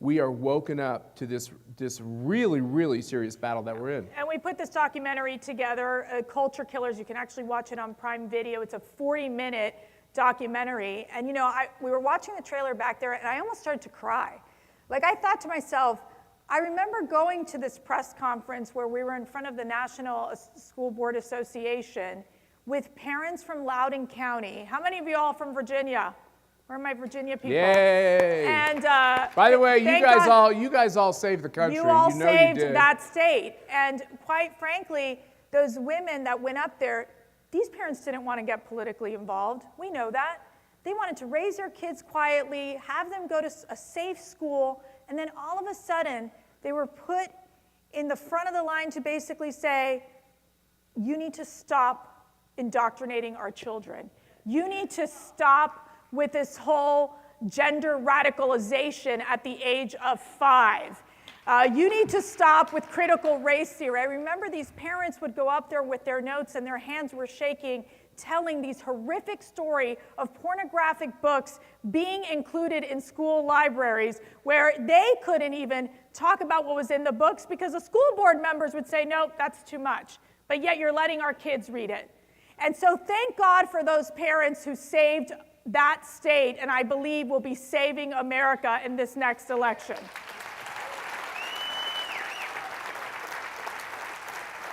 we are woken up to this really, really serious battle that we're in. And we put this documentary together, Culture Killers. You can actually watch it on Prime Video. It's a 40-minute documentary. And you know, we were watching the trailer back there, and I almost started to cry. Like, I thought to myself, I remember going to this press conference where we were in front of the National School Board Association with parents from Loudoun County. How many of you all from Virginia? Where are my Virginia people? Yay! And by the way, you guys all saved the country. You all saved you did. that state. And quite frankly, those women that went up there, these parents didn't want to get politically involved. We know that. They wanted to raise their kids quietly, have them go to a safe school, and then all of a sudden, they were put in the front of the line to basically say, you need to stop indoctrinating our children. You need to stop with this whole gender radicalization at the age of 5. You need to stop with critical race theory. I remember these parents would go up there with their notes and their hands were shaking, telling these horrific story of pornographic books being included in school libraries where they couldn't even talk about what was in the books because the school board members would say, nope, that's too much. But yet you're letting our kids read it. And so thank God for those parents who saved that state, and I believe will be saving America in this next election.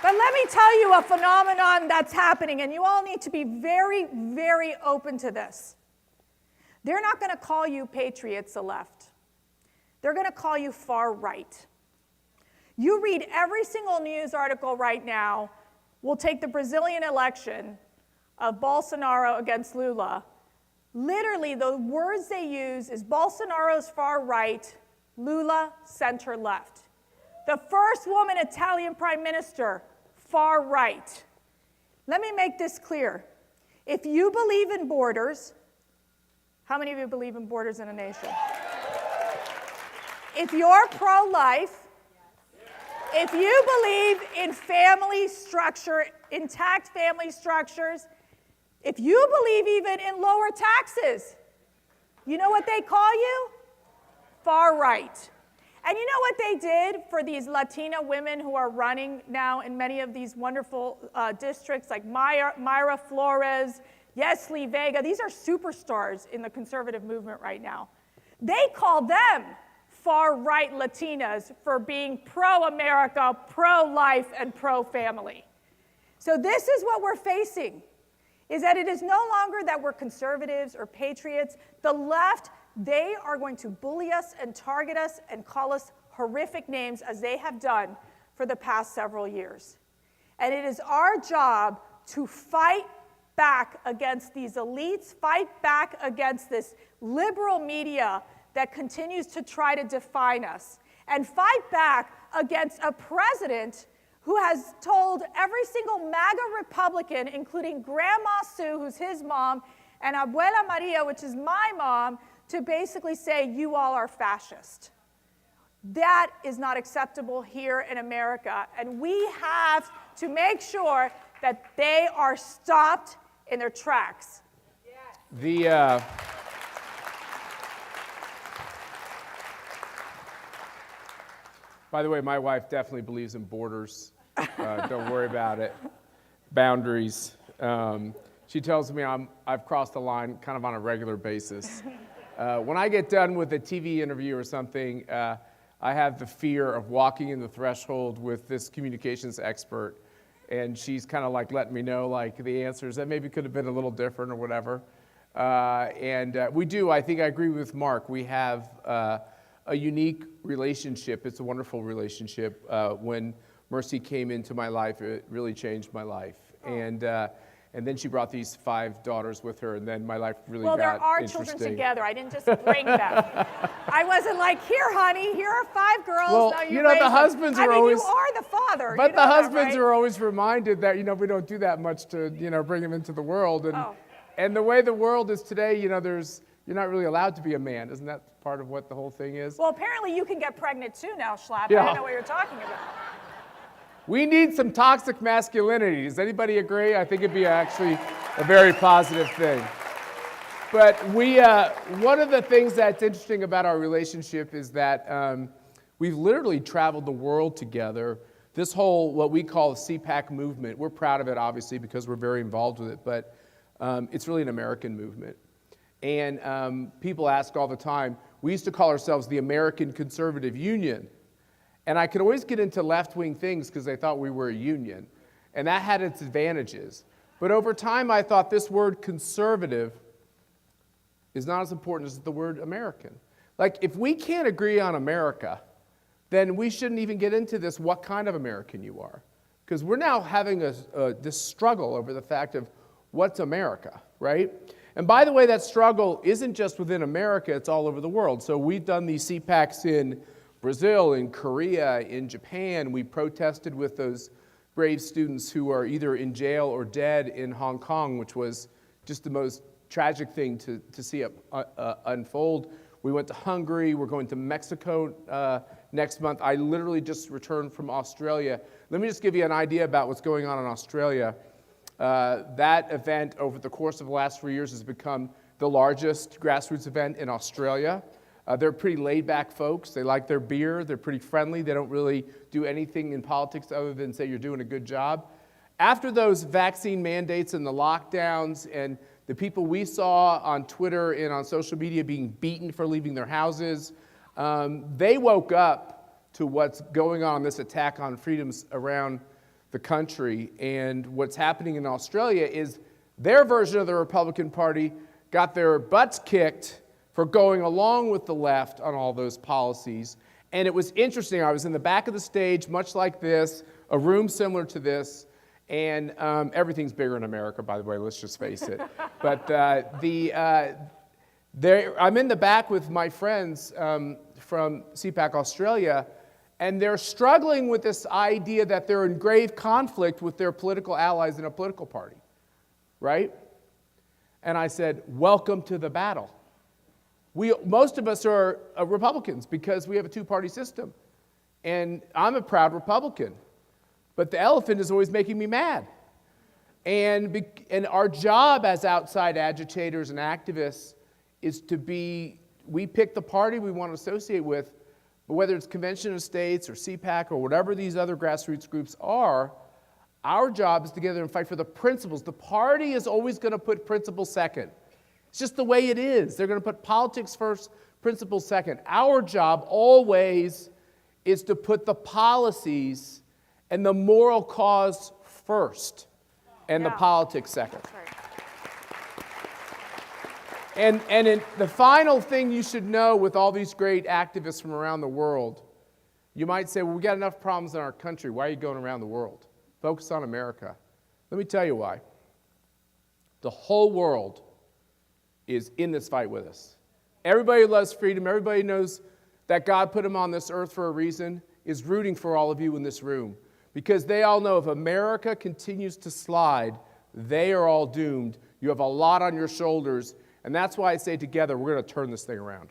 But let me tell you a phenomenon that's happening, and you all need to be very, very open to this. They're not going to call you patriots, the left. They're going to call you far right. You read every single news article right now. We'll take the Brazilian election of Bolsonaro against Lula. Literally, the words they use is Bolsonaro's far right, Lula center left. The first woman Italian prime minister, far right. Let me make this clear. If you believe in borders, how many of you believe in borders in a nation? If you're pro-life, if you believe in family structure, intact family structures, if you believe even in lower taxes, you know what they call you? Far right. And you know what they did for these Latina women who are running now in many of these wonderful districts like Mayra Flores, Yesli Vega? These are superstars in the conservative movement right now. They call them far-right Latinas for being pro-America, pro-life, and pro-family. So this is what we're facing, is that it is no longer that we're conservatives or patriots. The left, they are going to bully us and target us and call us horrific names as they have done for the past several years. And it is our job to fight back against these elites, fight back against this liberal media that continues to try to define us and fight back against a president who has told every single MAGA Republican, including Grandma Sue, who's his mom, and Abuela Maria, which is my mom, to basically say, you all are fascist. That is not acceptable here in America, and we have to make sure that they are stopped in their tracks. By the way, my wife definitely believes in borders. Don't worry about it. Boundaries. She tells me I've crossed the line kind of on a regular basis. When I get done with a TV interview or something, I have the fear of walking in the threshold with this communications expert, and she's kind of like letting me know like the answers that maybe could have been a little different or whatever. We do, I think I agree with Mark, we have a unique relationship. It's a wonderful relationship. When Mercy came into my life, it really changed my life. And then she brought these 5 daughters with her, and then my life really got interesting. Well, there are children together. I didn't just bring them. I wasn't like, here, honey, here are 5 girls. Well, now you know, the husbands are always... you are the father. But the husbands are always reminded that, we don't do that much to, bring them into the world. And the way the world is today, you're not really allowed to be a man. Isn't that part of what the whole thing is? Well, apparently you can get pregnant too now, Schlapp. Yeah. I don't know what you're talking about. We need some toxic masculinity. Does anybody agree? I think it'd be actually a very positive thing. But one of the things that's interesting about our relationship is that we've literally traveled the world together. This whole, what we call the CPAC movement, we're proud of it, obviously, because we're very involved with it, but it's really an American movement. And people ask all the time, we used to call ourselves the American Conservative Union. And I could always get into left-wing things because they thought we were a union. And that had its advantages. But over time, I thought this word conservative is not as important as the word American. Like, if we can't agree on America, then we shouldn't even get into this, what kind of American you are. Because we're now having this struggle over the fact of what's America, right? And by the way, that struggle isn't just within America, it's all over the world. So we've done these CPACs in Brazil, in Korea, in Japan. We protested with those brave students who are either in jail or dead in Hong Kong, which was just the most tragic thing to see unfold. We went to Hungary. We're going to Mexico next month. I literally just returned from Australia. Let me just give you an idea about what's going on in Australia. That event over the course of the last 4 years has become the largest grassroots event in Australia. They're pretty laid-back folks. They like their beer. They're pretty friendly. They don't really do anything in politics other than say you're doing a good job. After those vaccine mandates and the lockdowns and the people we saw on Twitter and on social media being beaten for leaving their houses, they woke up to what's going on, this attack on freedoms around the country. And what's happening in Australia is their version of the Republican Party got their butts kicked for going along with the left on all those policies. And it was interesting. I was in the back of the stage, much like this, a room similar to this, and everything's bigger in America, by the way, let's just face it. But I'm in the back with my friends from CPAC Australia, and they're struggling with this idea that they're in grave conflict with their political allies in a political party, right? And I said, welcome to the battle. Most of us are Republicans because we have a two-party system. And I'm a proud Republican. But the elephant is always making me mad. And our job as outside agitators and activists is to be, we pick the party we want to associate with, but whether it's Convention of States or CPAC or whatever these other grassroots groups are, our job is to get together and fight for the principles. The party is always going to put principles second. It's just the way it is. They're going to put politics first, principles second. Our job always is to put the policies and the moral cause first and the politics second. And the final thing you should know with all these great activists from around the world, you might say, well, we got enough problems in our country. Why are you going around the world? Focus on America. Let me tell you why. The whole world is in this fight with us. Everybody who loves freedom, everybody knows that God put him on this earth for a reason, is rooting for all of you in this room. Because they all know if America continues to slide, they are all doomed. You have a lot on your shoulders, and that's why I say together, we're going to turn this thing around.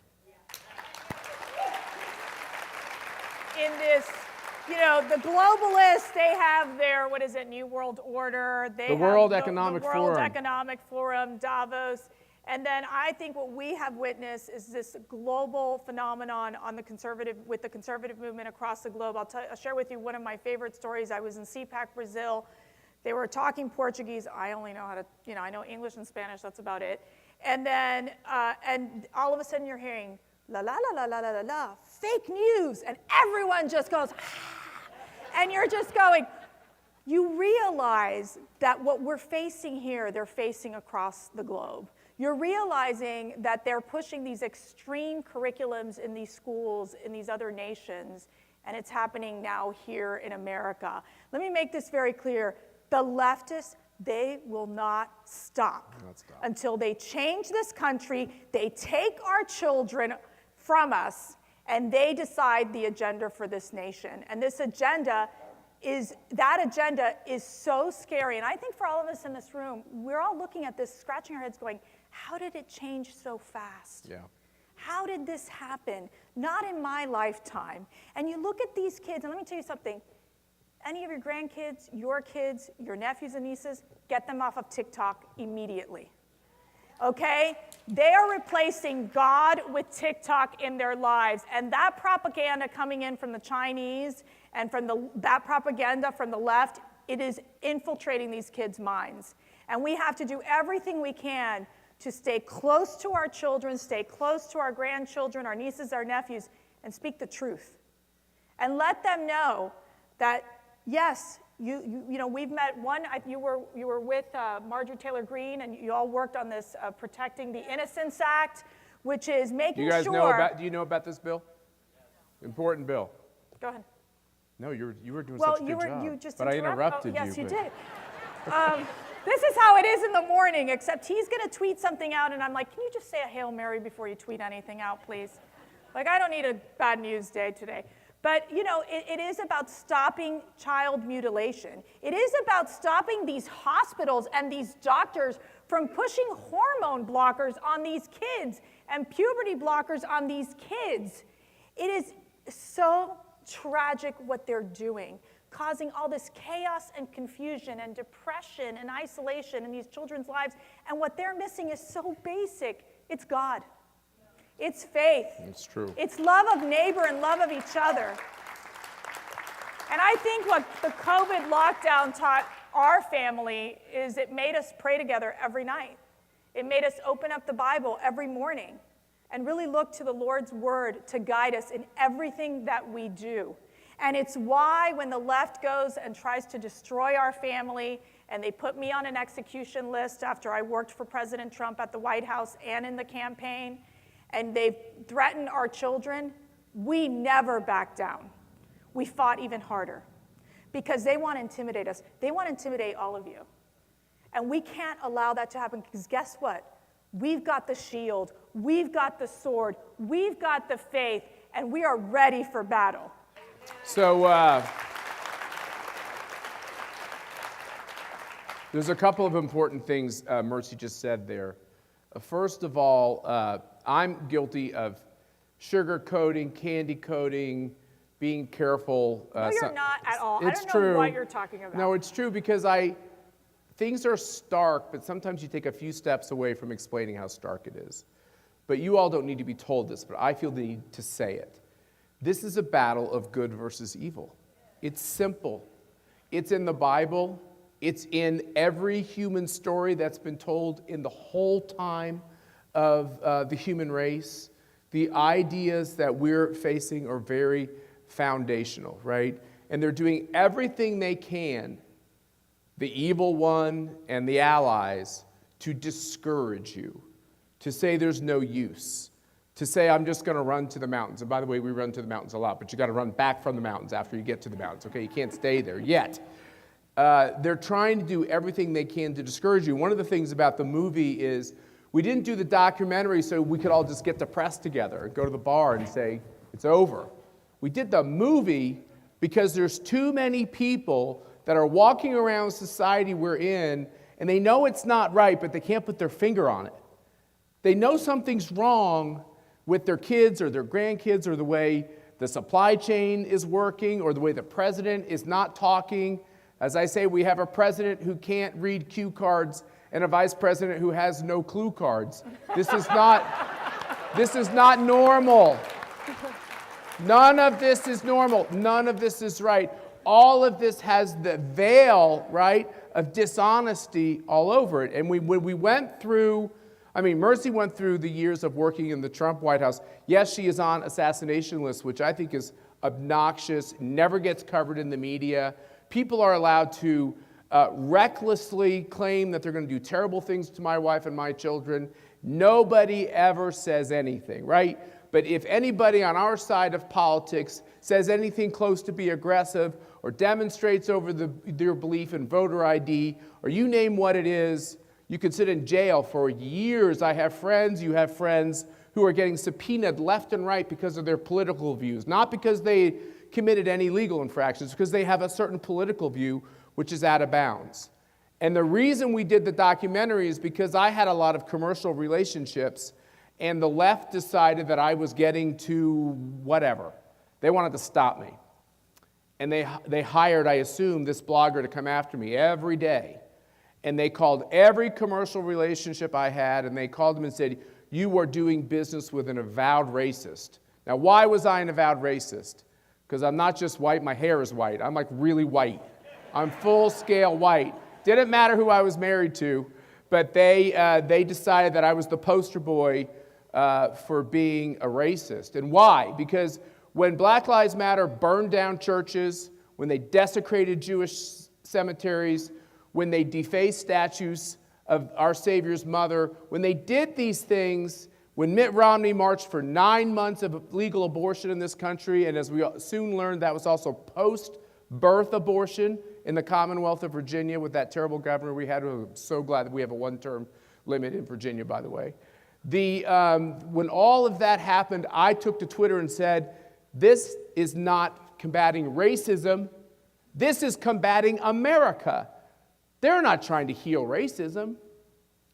In this, the globalists, they have their, New World Order. They the have World Economic the Forum. World Economic Forum, Davos. And then I think what we have witnessed is this global phenomenon with the conservative movement across the globe. I'll share with you one of my favorite stories. I was in CPAC, Brazil. They were talking Portuguese. I only know how to, I know English and Spanish, that's about it. And then, and all of a sudden you're hearing, la la la la la la la la, fake news. And everyone just goes, ah. And you're just going, you realize that what we're facing here, they're facing across the globe. You're realizing that they're pushing these extreme curriculums in these schools, in these other nations, and it's happening now here in America. Let me make this very clear. The leftists, they will not stop until they change this country, they take our children from us, and they decide the agenda for this nation. And this agenda is so scary. And I think for all of us in this room, we're all looking at this, scratching our heads going, how did it change so fast? Yeah. How did this happen? Not in my lifetime. And you look at these kids, and let me tell you something. Any of your grandkids, your nephews and nieces, get them off of TikTok immediately. Okay? They are replacing God with TikTok in their lives. And that propaganda coming in from the Chinese and from that propaganda from the left, it is infiltrating these kids' minds. And we have to do everything we can to stay close to our children, stay close to our grandchildren, our nieces, our nephews, and speak the truth. And let them know that, yes, we've met you were with Marjorie Taylor Greene, and you all worked on this Protecting the Innocence Act, which is making sure. Do you know about this bill? Important bill. Go ahead. No, you were doing such a good job. But I interrupted you. Yes, you did. This is how it is in the morning, except he's going to tweet something out, and I'm like, can you just say a Hail Mary before you tweet anything out, please? Like, I don't need a bad news day today. But, it is about stopping child mutilation. It is about stopping these hospitals and these doctors from pushing hormone blockers on these kids and puberty blockers on these kids. It is so tragic what they're doing, causing all this chaos and confusion and depression and isolation in these children's lives. And what they're missing is so basic. It's God. It's faith. It's true. It's love of neighbor and love of each other. And I think what the COVID lockdown taught our family is it made us pray together every night. It made us open up the Bible every morning and really look to the Lord's word to guide us in everything that we do. And it's why when the left goes and tries to destroy our family, and they put me on an execution list after I worked for President Trump at the White House and in the campaign, and they've threatened our children, we never back down. We fought even harder because they want to intimidate us. They want to intimidate all of you. And we can't allow that to happen because guess what? We've got the shield, we've got the sword, we've got the faith, and we are ready for battle. So there's a couple of important things Mercy just said there. First of all, I'm guilty of sugarcoating, candy coating, being careful. No, you're not at all. It's I don't true. know what you're talking about. No, it's true because things are stark, but sometimes you take a few steps away from explaining how stark it is. But you all don't need to be told this, but I feel the need to say it. This is a battle of good versus evil. It's simple. It's in the Bible. It's in every human story that's been told in the whole time of the human race. The ideas that we're facing are very foundational, right? And they're doing everything they can, the evil one and the allies, to discourage you, to say there's no use, to say I'm just going to run to the mountains. And by the way, we run to the mountains a lot, but you got to run back from the mountains after you get to the mountains, okay? You can't stay there yet. They're trying to do everything they can to discourage you. One of the things about the movie is We didn't do the documentary so we could all just get depressed together and go to the bar and say, it's over. We did the movie because there's too many people that are walking around society we're in, and they know it's not right, but they can't put their finger on it. They know something's wrong with their kids or their grandkids, or the way the supply chain is working, or the way the president is not talking. As I say, we have a president who can't read cue cards and a vice president who has no clue cards. This is not normal. None of this is normal. None of this is right. All of this has the veil, right, of dishonesty all over it. And when we went through, Mercy went through the years of working in the Trump White House. Yes, she is on assassination lists, which I think is obnoxious, never gets covered in the media. People are allowed to recklessly claim that they're going to do terrible things to my wife and my children. Nobody ever says anything, right? But if anybody on our side of politics says anything close to be aggressive or demonstrates over their belief in voter ID, or you name what it is, you could sit in jail for years. I have friends, you have friends who are getting subpoenaed left and right because of their political views, not because they committed any legal infractions, because they have a certain political view which is out of bounds. And the reason we did the documentary is because I had a lot of commercial relationships, and the left decided that I was getting to whatever. They wanted to stop me. And they hired, I assume, this blogger to come after me every day. And they called every commercial relationship I had, and they called them and said, you are doing business with an avowed racist. Now, why was I an avowed racist? Because I'm not just white, my hair is white. I'm like really white. I'm full-scale white. Didn't matter who I was married to, but they decided that I was the poster boy for being a racist. And why? Because when Black Lives Matter burned down churches, when they desecrated Jewish cemeteries, when they defaced statues of our Savior's mother, when they did these things, when Mitt Romney marched for 9 months of legal abortion in this country, and as we soon learned, that was also post-birth abortion in the Commonwealth of Virginia with that terrible governor we had. I'm so glad that we have a one-term limit in Virginia, by the way. When all of that happened, I took to Twitter and said, this is not combating racism. This is combating America. They're not trying to heal racism.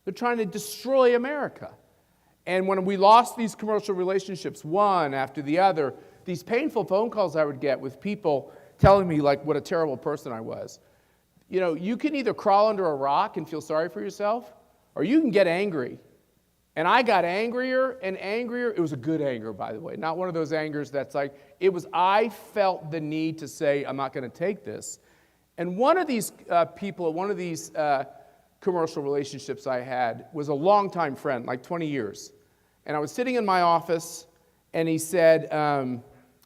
They're trying to destroy America. And when we lost these commercial relationships, one after the other, these painful phone calls I would get with people telling me like what a terrible person I was. You know, you can either crawl under a rock and feel sorry for yourself, or you can get angry. And I got angrier and angrier. It was a good anger, by the way, not one of those angers that's like, I felt the need to say, I'm not going to take this. And one of these people, one of these commercial relationships I had was a longtime friend, like 20 years. And I was sitting in my office, and he said,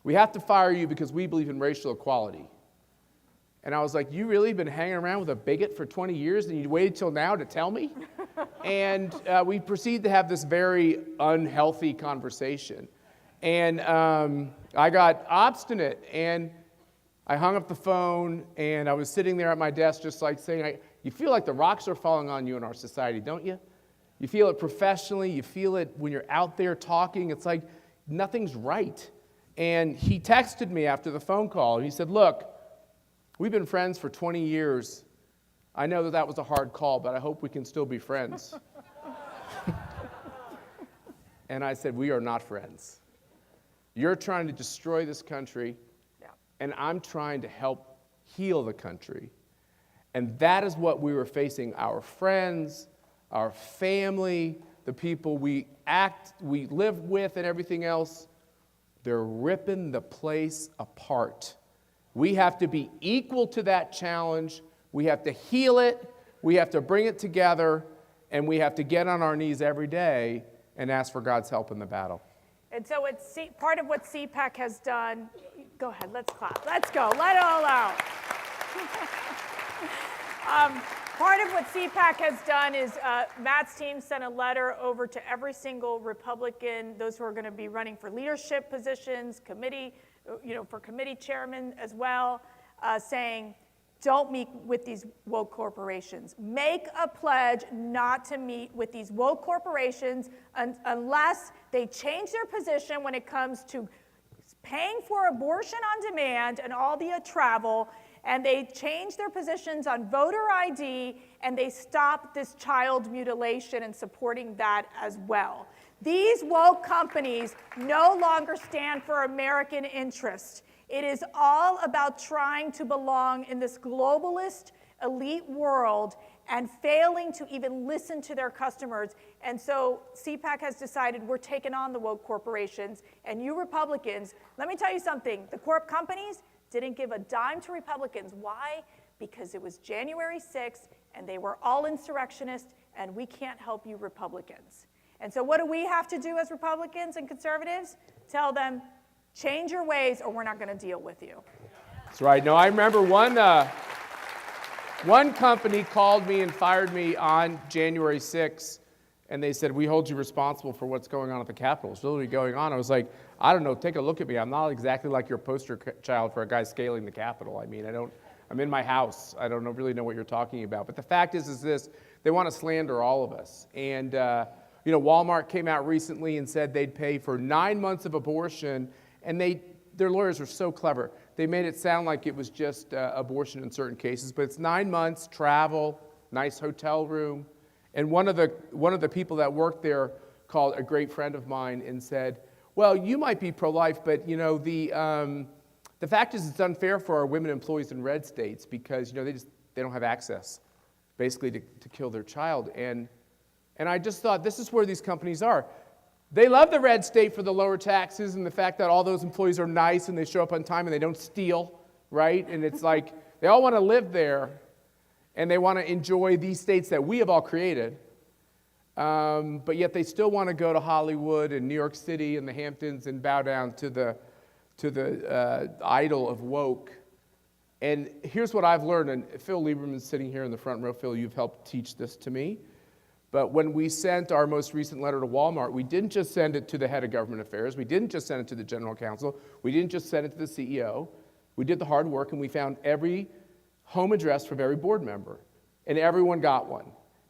we have to fire you because we believe in racial equality. And I was like, you really been hanging around with a bigot for 20 years, and you waited till now to tell me? And we proceeded to have this very unhealthy conversation. And I got obstinate, and I hung up the phone, and I was sitting there at my desk just like saying, you feel like the rocks are falling on you in our society, don't you? You feel it professionally. You feel it when you're out there talking. It's like nothing's right. And he texted me after the phone call. He said, look, we've been friends for 20 years. I know that that was a hard call, but I hope we can still be friends. And I said, we are not friends. You're trying to destroy this country, and I'm trying to help heal the country. And that is what we were facing. Our friends, our family, the people we live with and everything else, they're ripping the place apart. We have to be equal to that challenge. We have to heal it. We have to bring it together. And we have to get on our knees every day and ask for God's help in the battle. And so part of what CPAC has done, go ahead, let's clap. Let's go, let it all out. Part of what CPAC has done is Matt's team sent a letter over to every single Republican, those who are going to be running for leadership positions, committee, for committee chairman as well, saying, don't meet with these woke corporations. Make a pledge not to meet with these woke corporations unless they change their position when it comes to paying for abortion on demand and all the travel, and they change their positions on voter ID, and they stop this child mutilation and supporting that as well. These woke companies no longer stand for American interests. It is all about trying to belong in this globalist elite world and failing to even listen to their customers. And so CPAC has decided we're taking on the woke corporations. And you Republicans, let me tell you something, the corp companies didn't give a dime to Republicans. Why? Because it was January 6th and they were all insurrectionists, and we can't help you Republicans. And so what do we have to do as Republicans and conservatives? Tell them, change your ways or we're not going to deal with you. That's right. No, I remember one company called me and fired me on January 6th, and they said, we hold you responsible for what's going on at the Capitol. It's literally going on. I was like, I don't know, take a look at me. I'm not exactly like your poster child for a guy scaling the Capitol. I mean, I'm in my house. I don't really know what you're talking about. But the fact is this, they want to slander all of us. And, Walmart came out recently and said they'd pay for 9 months of abortion, and their lawyers are so clever. They made it sound like it was just abortion in certain cases, but it's 9 months, travel, nice hotel room. And one of the people that worked there called a great friend of mine and said, well, you might be pro-life, but the fact is it's unfair for our women employees in red states because they don't have access, basically, to kill their child. And I just thought, this is where these companies are. They love the red state for the lower taxes and the fact that all those employees are nice and they show up on time and they don't steal, right? And it's like they all want to live there and they want to enjoy these states that we have all created. But yet they still want to go to Hollywood and New York City and the Hamptons and bow down to the idol of woke. And here's what I've learned, and Phil Lieberman's sitting here in the front row. Phil, you've helped teach this to me. But when we sent our most recent letter to Walmart, we didn't just send it to the head of government affairs. We didn't just send it to the general counsel. We didn't just send it to the CEO. We did the hard work, and we found every home address from every board member, and everyone got one.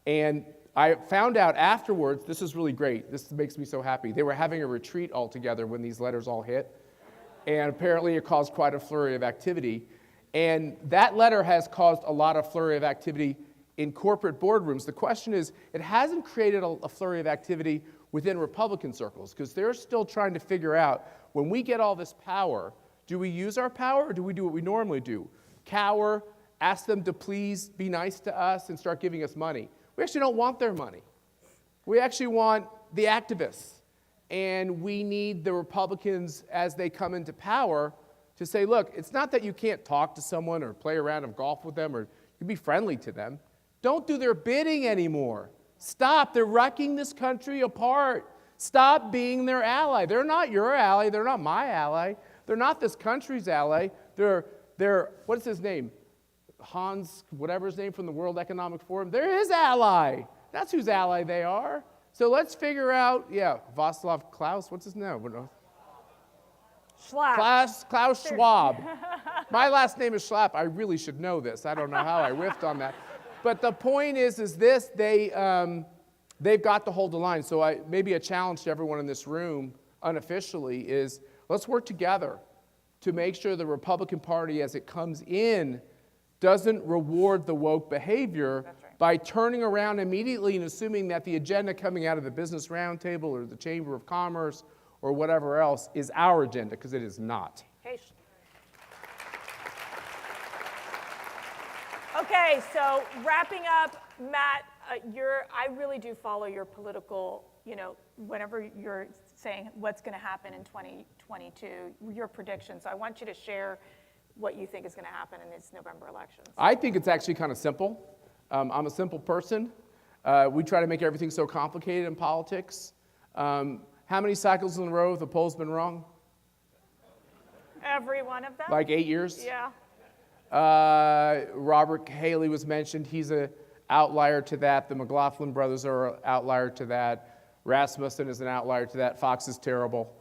And I found out afterwards, this is really great. This makes me so happy. They were having a retreat all together when these letters all hit, and apparently it caused quite a flurry of activity. And that letter has caused a lot of flurry of activity in corporate boardrooms. The question is, it hasn't created a flurry of activity within Republican circles, because they're still trying to figure out, when we get all this power, do we use our power or do we do what we normally do? Cower, ask them to please be nice to us and start giving us money. We actually don't want their money. We actually want the activists. And we need the Republicans, as they come into power, to say, look, it's not that you can't talk to someone or play around of golf with them or you can be friendly to them. Don't do their bidding anymore. Stop. They're wrecking this country apart. Stop being their ally. They're not your ally. They're not my ally. They're not this country's ally. They're what's his name? Hans, whatever his name, from the World Economic Forum. They're his ally. That's whose ally they are. So let's figure out, Václav Klaus, what's his name? Schlapp. Klaus Schwab. My last name is Schlapp. I really should know this. I don't know how I riffed on that. But the point is this, they've got to hold the line. So maybe a challenge to everyone in this room, unofficially, is let's work together to make sure the Republican Party, as it comes in, doesn't reward the woke behavior by turning around immediately and assuming that the agenda coming out of the Business Roundtable or the Chamber of Commerce or whatever else is our agenda, because it is not. Okay, so wrapping up, Matt, I really do follow your political, whenever you're saying what's going to happen in 2022, your predictions. So I want you to share what you think is going to happen in these November elections. I think it's actually kind of simple. I'm a simple person. We try to make everything so complicated in politics. How many cycles in a row have the poll's been wrong? Every one of them? Like 8 years? Yeah. Robert Haley was mentioned. He's an outlier to that. The McLaughlin brothers are an outlier to that. Rasmussen is an outlier to that. Fox is terrible.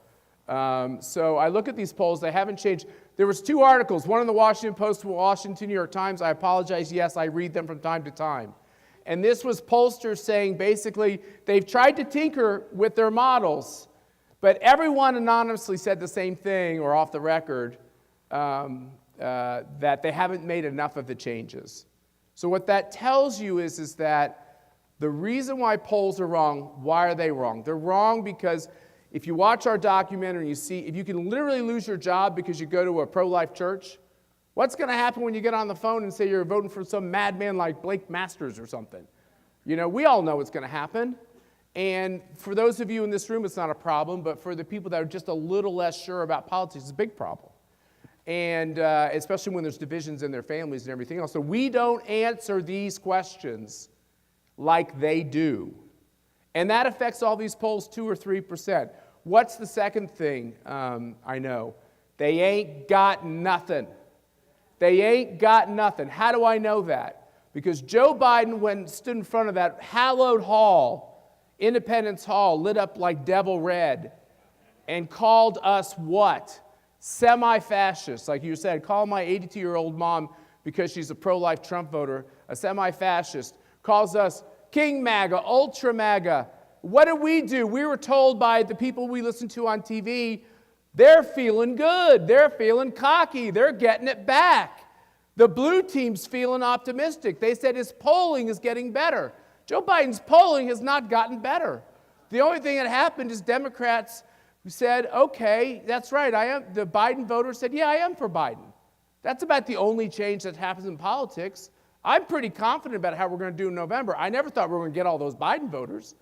So I look at these polls. They haven't changed. There was 2 articles, one in the Washington Post, Washington, New York Times. I apologize, yes, I read them from time to time. And this was pollsters saying basically they've tried to tinker with their models, but everyone anonymously said the same thing, or off the record, that they haven't made enough of the changes. So what that tells you is that the reason why polls are wrong, why are they wrong? They're wrong because if you watch our documentary and you see, if you can literally lose your job because you go to a pro-life church, what's going to happen when you get on the phone and say you're voting for some madman like Blake Masters or something? You know, we all know what's going to happen. And for those of you in this room, it's not a problem, but for the people that are just a little less sure about politics, it's a big problem. And especially when there's divisions in their families and everything else. So we don't answer these questions like they do. And that affects all these polls 2 or 3%. What's the second thing I know? They ain't got nothing. They ain't got nothing. How do I know that? Because Joe Biden stood in front of that hallowed hall, Independence Hall, lit up like devil red, and called us what? Semi-fascists. Like you said, call my 82-year-old mom, because she's a pro-life Trump voter, a semi-fascist. Calls us King MAGA, Ultra MAGA. What did we do? We were told by the people we listen to on TV, they're feeling good. They're feeling cocky. They're getting it back. The blue team's feeling optimistic. They said his polling is getting better. Joe Biden's polling has not gotten better. The only thing that happened is Democrats said, okay, that's right. The Biden voters said, yeah, I am for Biden. That's about the only change that happens in politics. I'm pretty confident about how we're going to do in November. I never thought we were going to get all those Biden voters.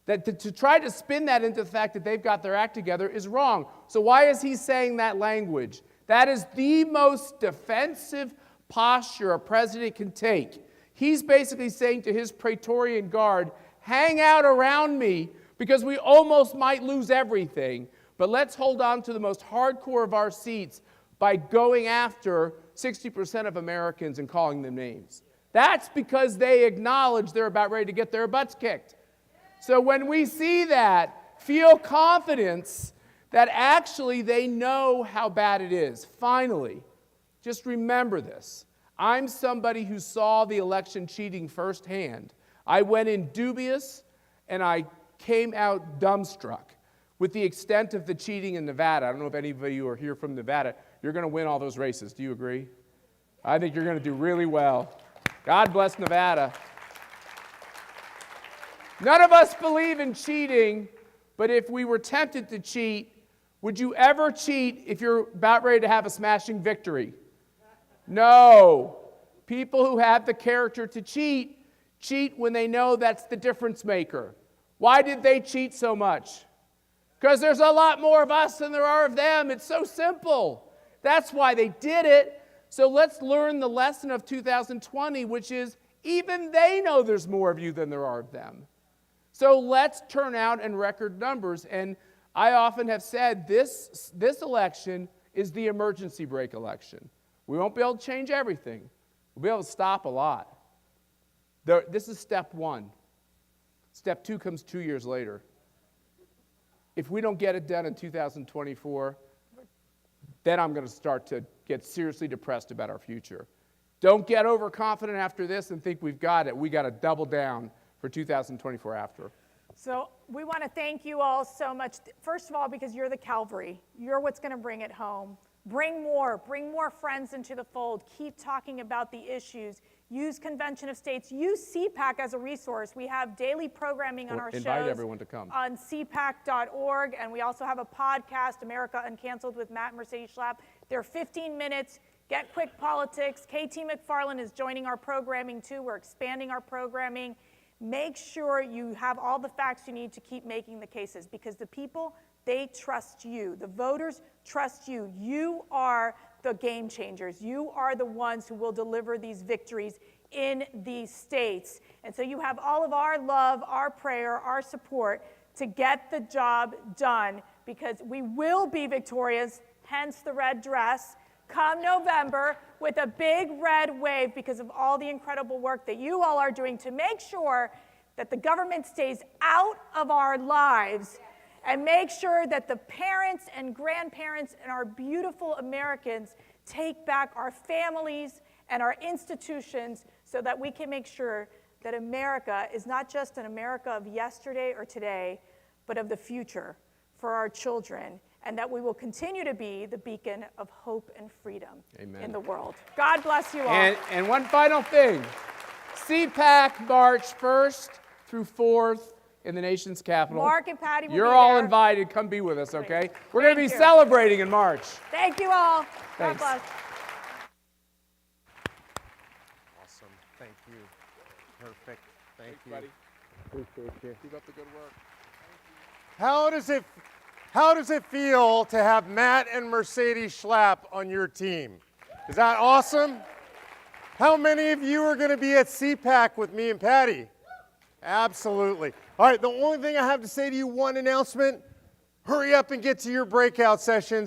That to try to spin that into the fact that they've got their act together is wrong. So why is he saying that language? That is the most defensive posture a president can take. He's basically saying to his Praetorian Guard, hang out around me because we almost might lose everything, but let's hold on to the most hardcore of our seats by going after 60% of Americans and calling them names. That's because they acknowledge they're about ready to get their butts kicked. So when we see that, feel confidence that actually they know how bad it is. Finally, just remember this. I'm somebody who saw the election cheating firsthand. I went in dubious, and I came out dumbstruck with the extent of the cheating in Nevada. I don't know if any of you are here from Nevada. You're going to win all those races. Do you agree? I think you're going to do really well. God bless Nevada. None of us believe in cheating, but if we were tempted to cheat, would you ever cheat if you're about ready to have a smashing victory? No. People who have the character to cheat, cheat when they know that's the difference maker. Why did they cheat so much? Because there's a lot more of us than there are of them. It's so simple. That's why they did it. So let's learn the lesson of 2020, which is even they know there's more of you than there are of them. So let's turn out in record numbers. And I often have said this election is the emergency brake election. We won't be able to change everything. We'll be able to stop a lot. This is step 1. Step 2 comes 2 years later. If we don't get it done in 2024, then I'm going to start to get seriously depressed about our future. Don't get overconfident after this and think we've got it. We got to double down for 2024 after. So we want to thank you all so much. First of all, because you're the Calvary. You're what's going to bring it home. Bring more friends into the fold. Keep talking about the issues. Use Convention of States. Use CPAC as a resource. We have daily programming on our shows. Invite everyone to come. On cpac.org. And we also have a podcast, America Uncanceled with Matt and Mercedes Schlapp. They're 15 minutes. Get quick politics. KT McFarland is joining our programming too. We're expanding our programming. Make sure you have all the facts you need to keep making the cases, because the people, they trust you. The voters trust you. You are the game changers. You are the ones who will deliver these victories in these states. And so you have all of our love, our prayer, our support to get the job done, because we will be victorious, hence the red dress, come November with a big red wave, because of all the incredible work that you all are doing to make sure that the government stays out of our lives and make sure that the parents and grandparents and our beautiful Americans take back our families and our institutions so that we can make sure that America is not just an America of yesterday or today, but of the future for our children, and that we will continue to be the beacon of hope and freedom in the world. God bless you all. And one final thing. CPAC March 1st through 4th in the nation's capital. Mark and Patty will You're be all there. invited. Come be with us, okay? Great. We're going to be Thank you. celebrating in March. Thank you all. Thanks. God bless. Awesome. Thank you. Perfect. Thank you. Buddy. Appreciate you. Keep up the good work. How does it feel to have Matt and Mercedes Schlapp on your team? Is that awesome? How many of you are going to be at CPAC with me and Patty? Absolutely. All right, the only thing I have to say to you, one announcement. Hurry up and get to your breakout sessions.